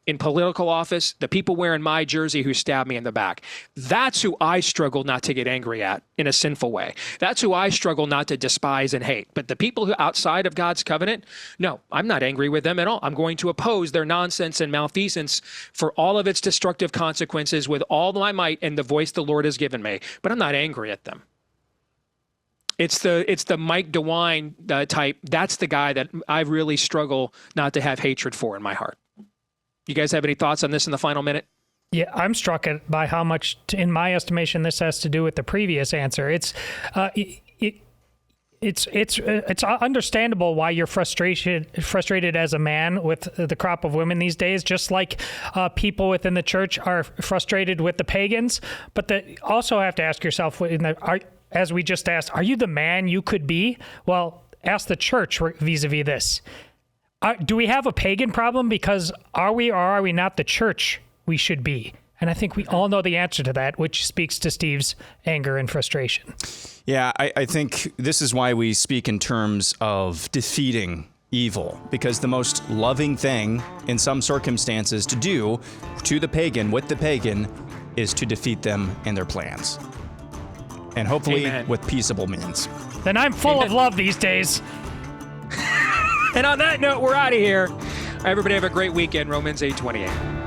in political office, the people wearing my jersey who stabbed me in the back. That's who I struggle not to get angry at in a sinful way. That's who I struggle not to despise and hate. But the people who outside of God's covenant, no, I'm not angry with them at all. I'm going to oppose their nonsense and malfeasance for all of its destructive consequences with all my might and the voice the Lord has given me. But I'm not angry at them. It's the Mike DeWine type. That's the guy that I really struggle not to have hatred for in my heart. You guys have any thoughts on this in the final minute? Yeah, I'm struck by how much, in my estimation, this has to do with the previous answer. It's understandable why you're frustrated as a man with the crop of women these days, just like people within the church are frustrated with the pagans. But also have to ask yourself, as we just asked, are you the man you could be? Well, ask the church vis-a-vis this. Do we have a pagan problem? Because are we or are we not the church we should be? And I think we all know the answer to that, which speaks to Steve's anger and frustration. Yeah, I think this is why we speak in terms of defeating evil, because the most loving thing in some circumstances to do to the pagan, with the pagan, is to defeat them and their plans. And hopefully Amen. with peaceable means. Then I'm full of love these days. And on that note, we're out of here. Everybody have a great weekend. Romans 8:28.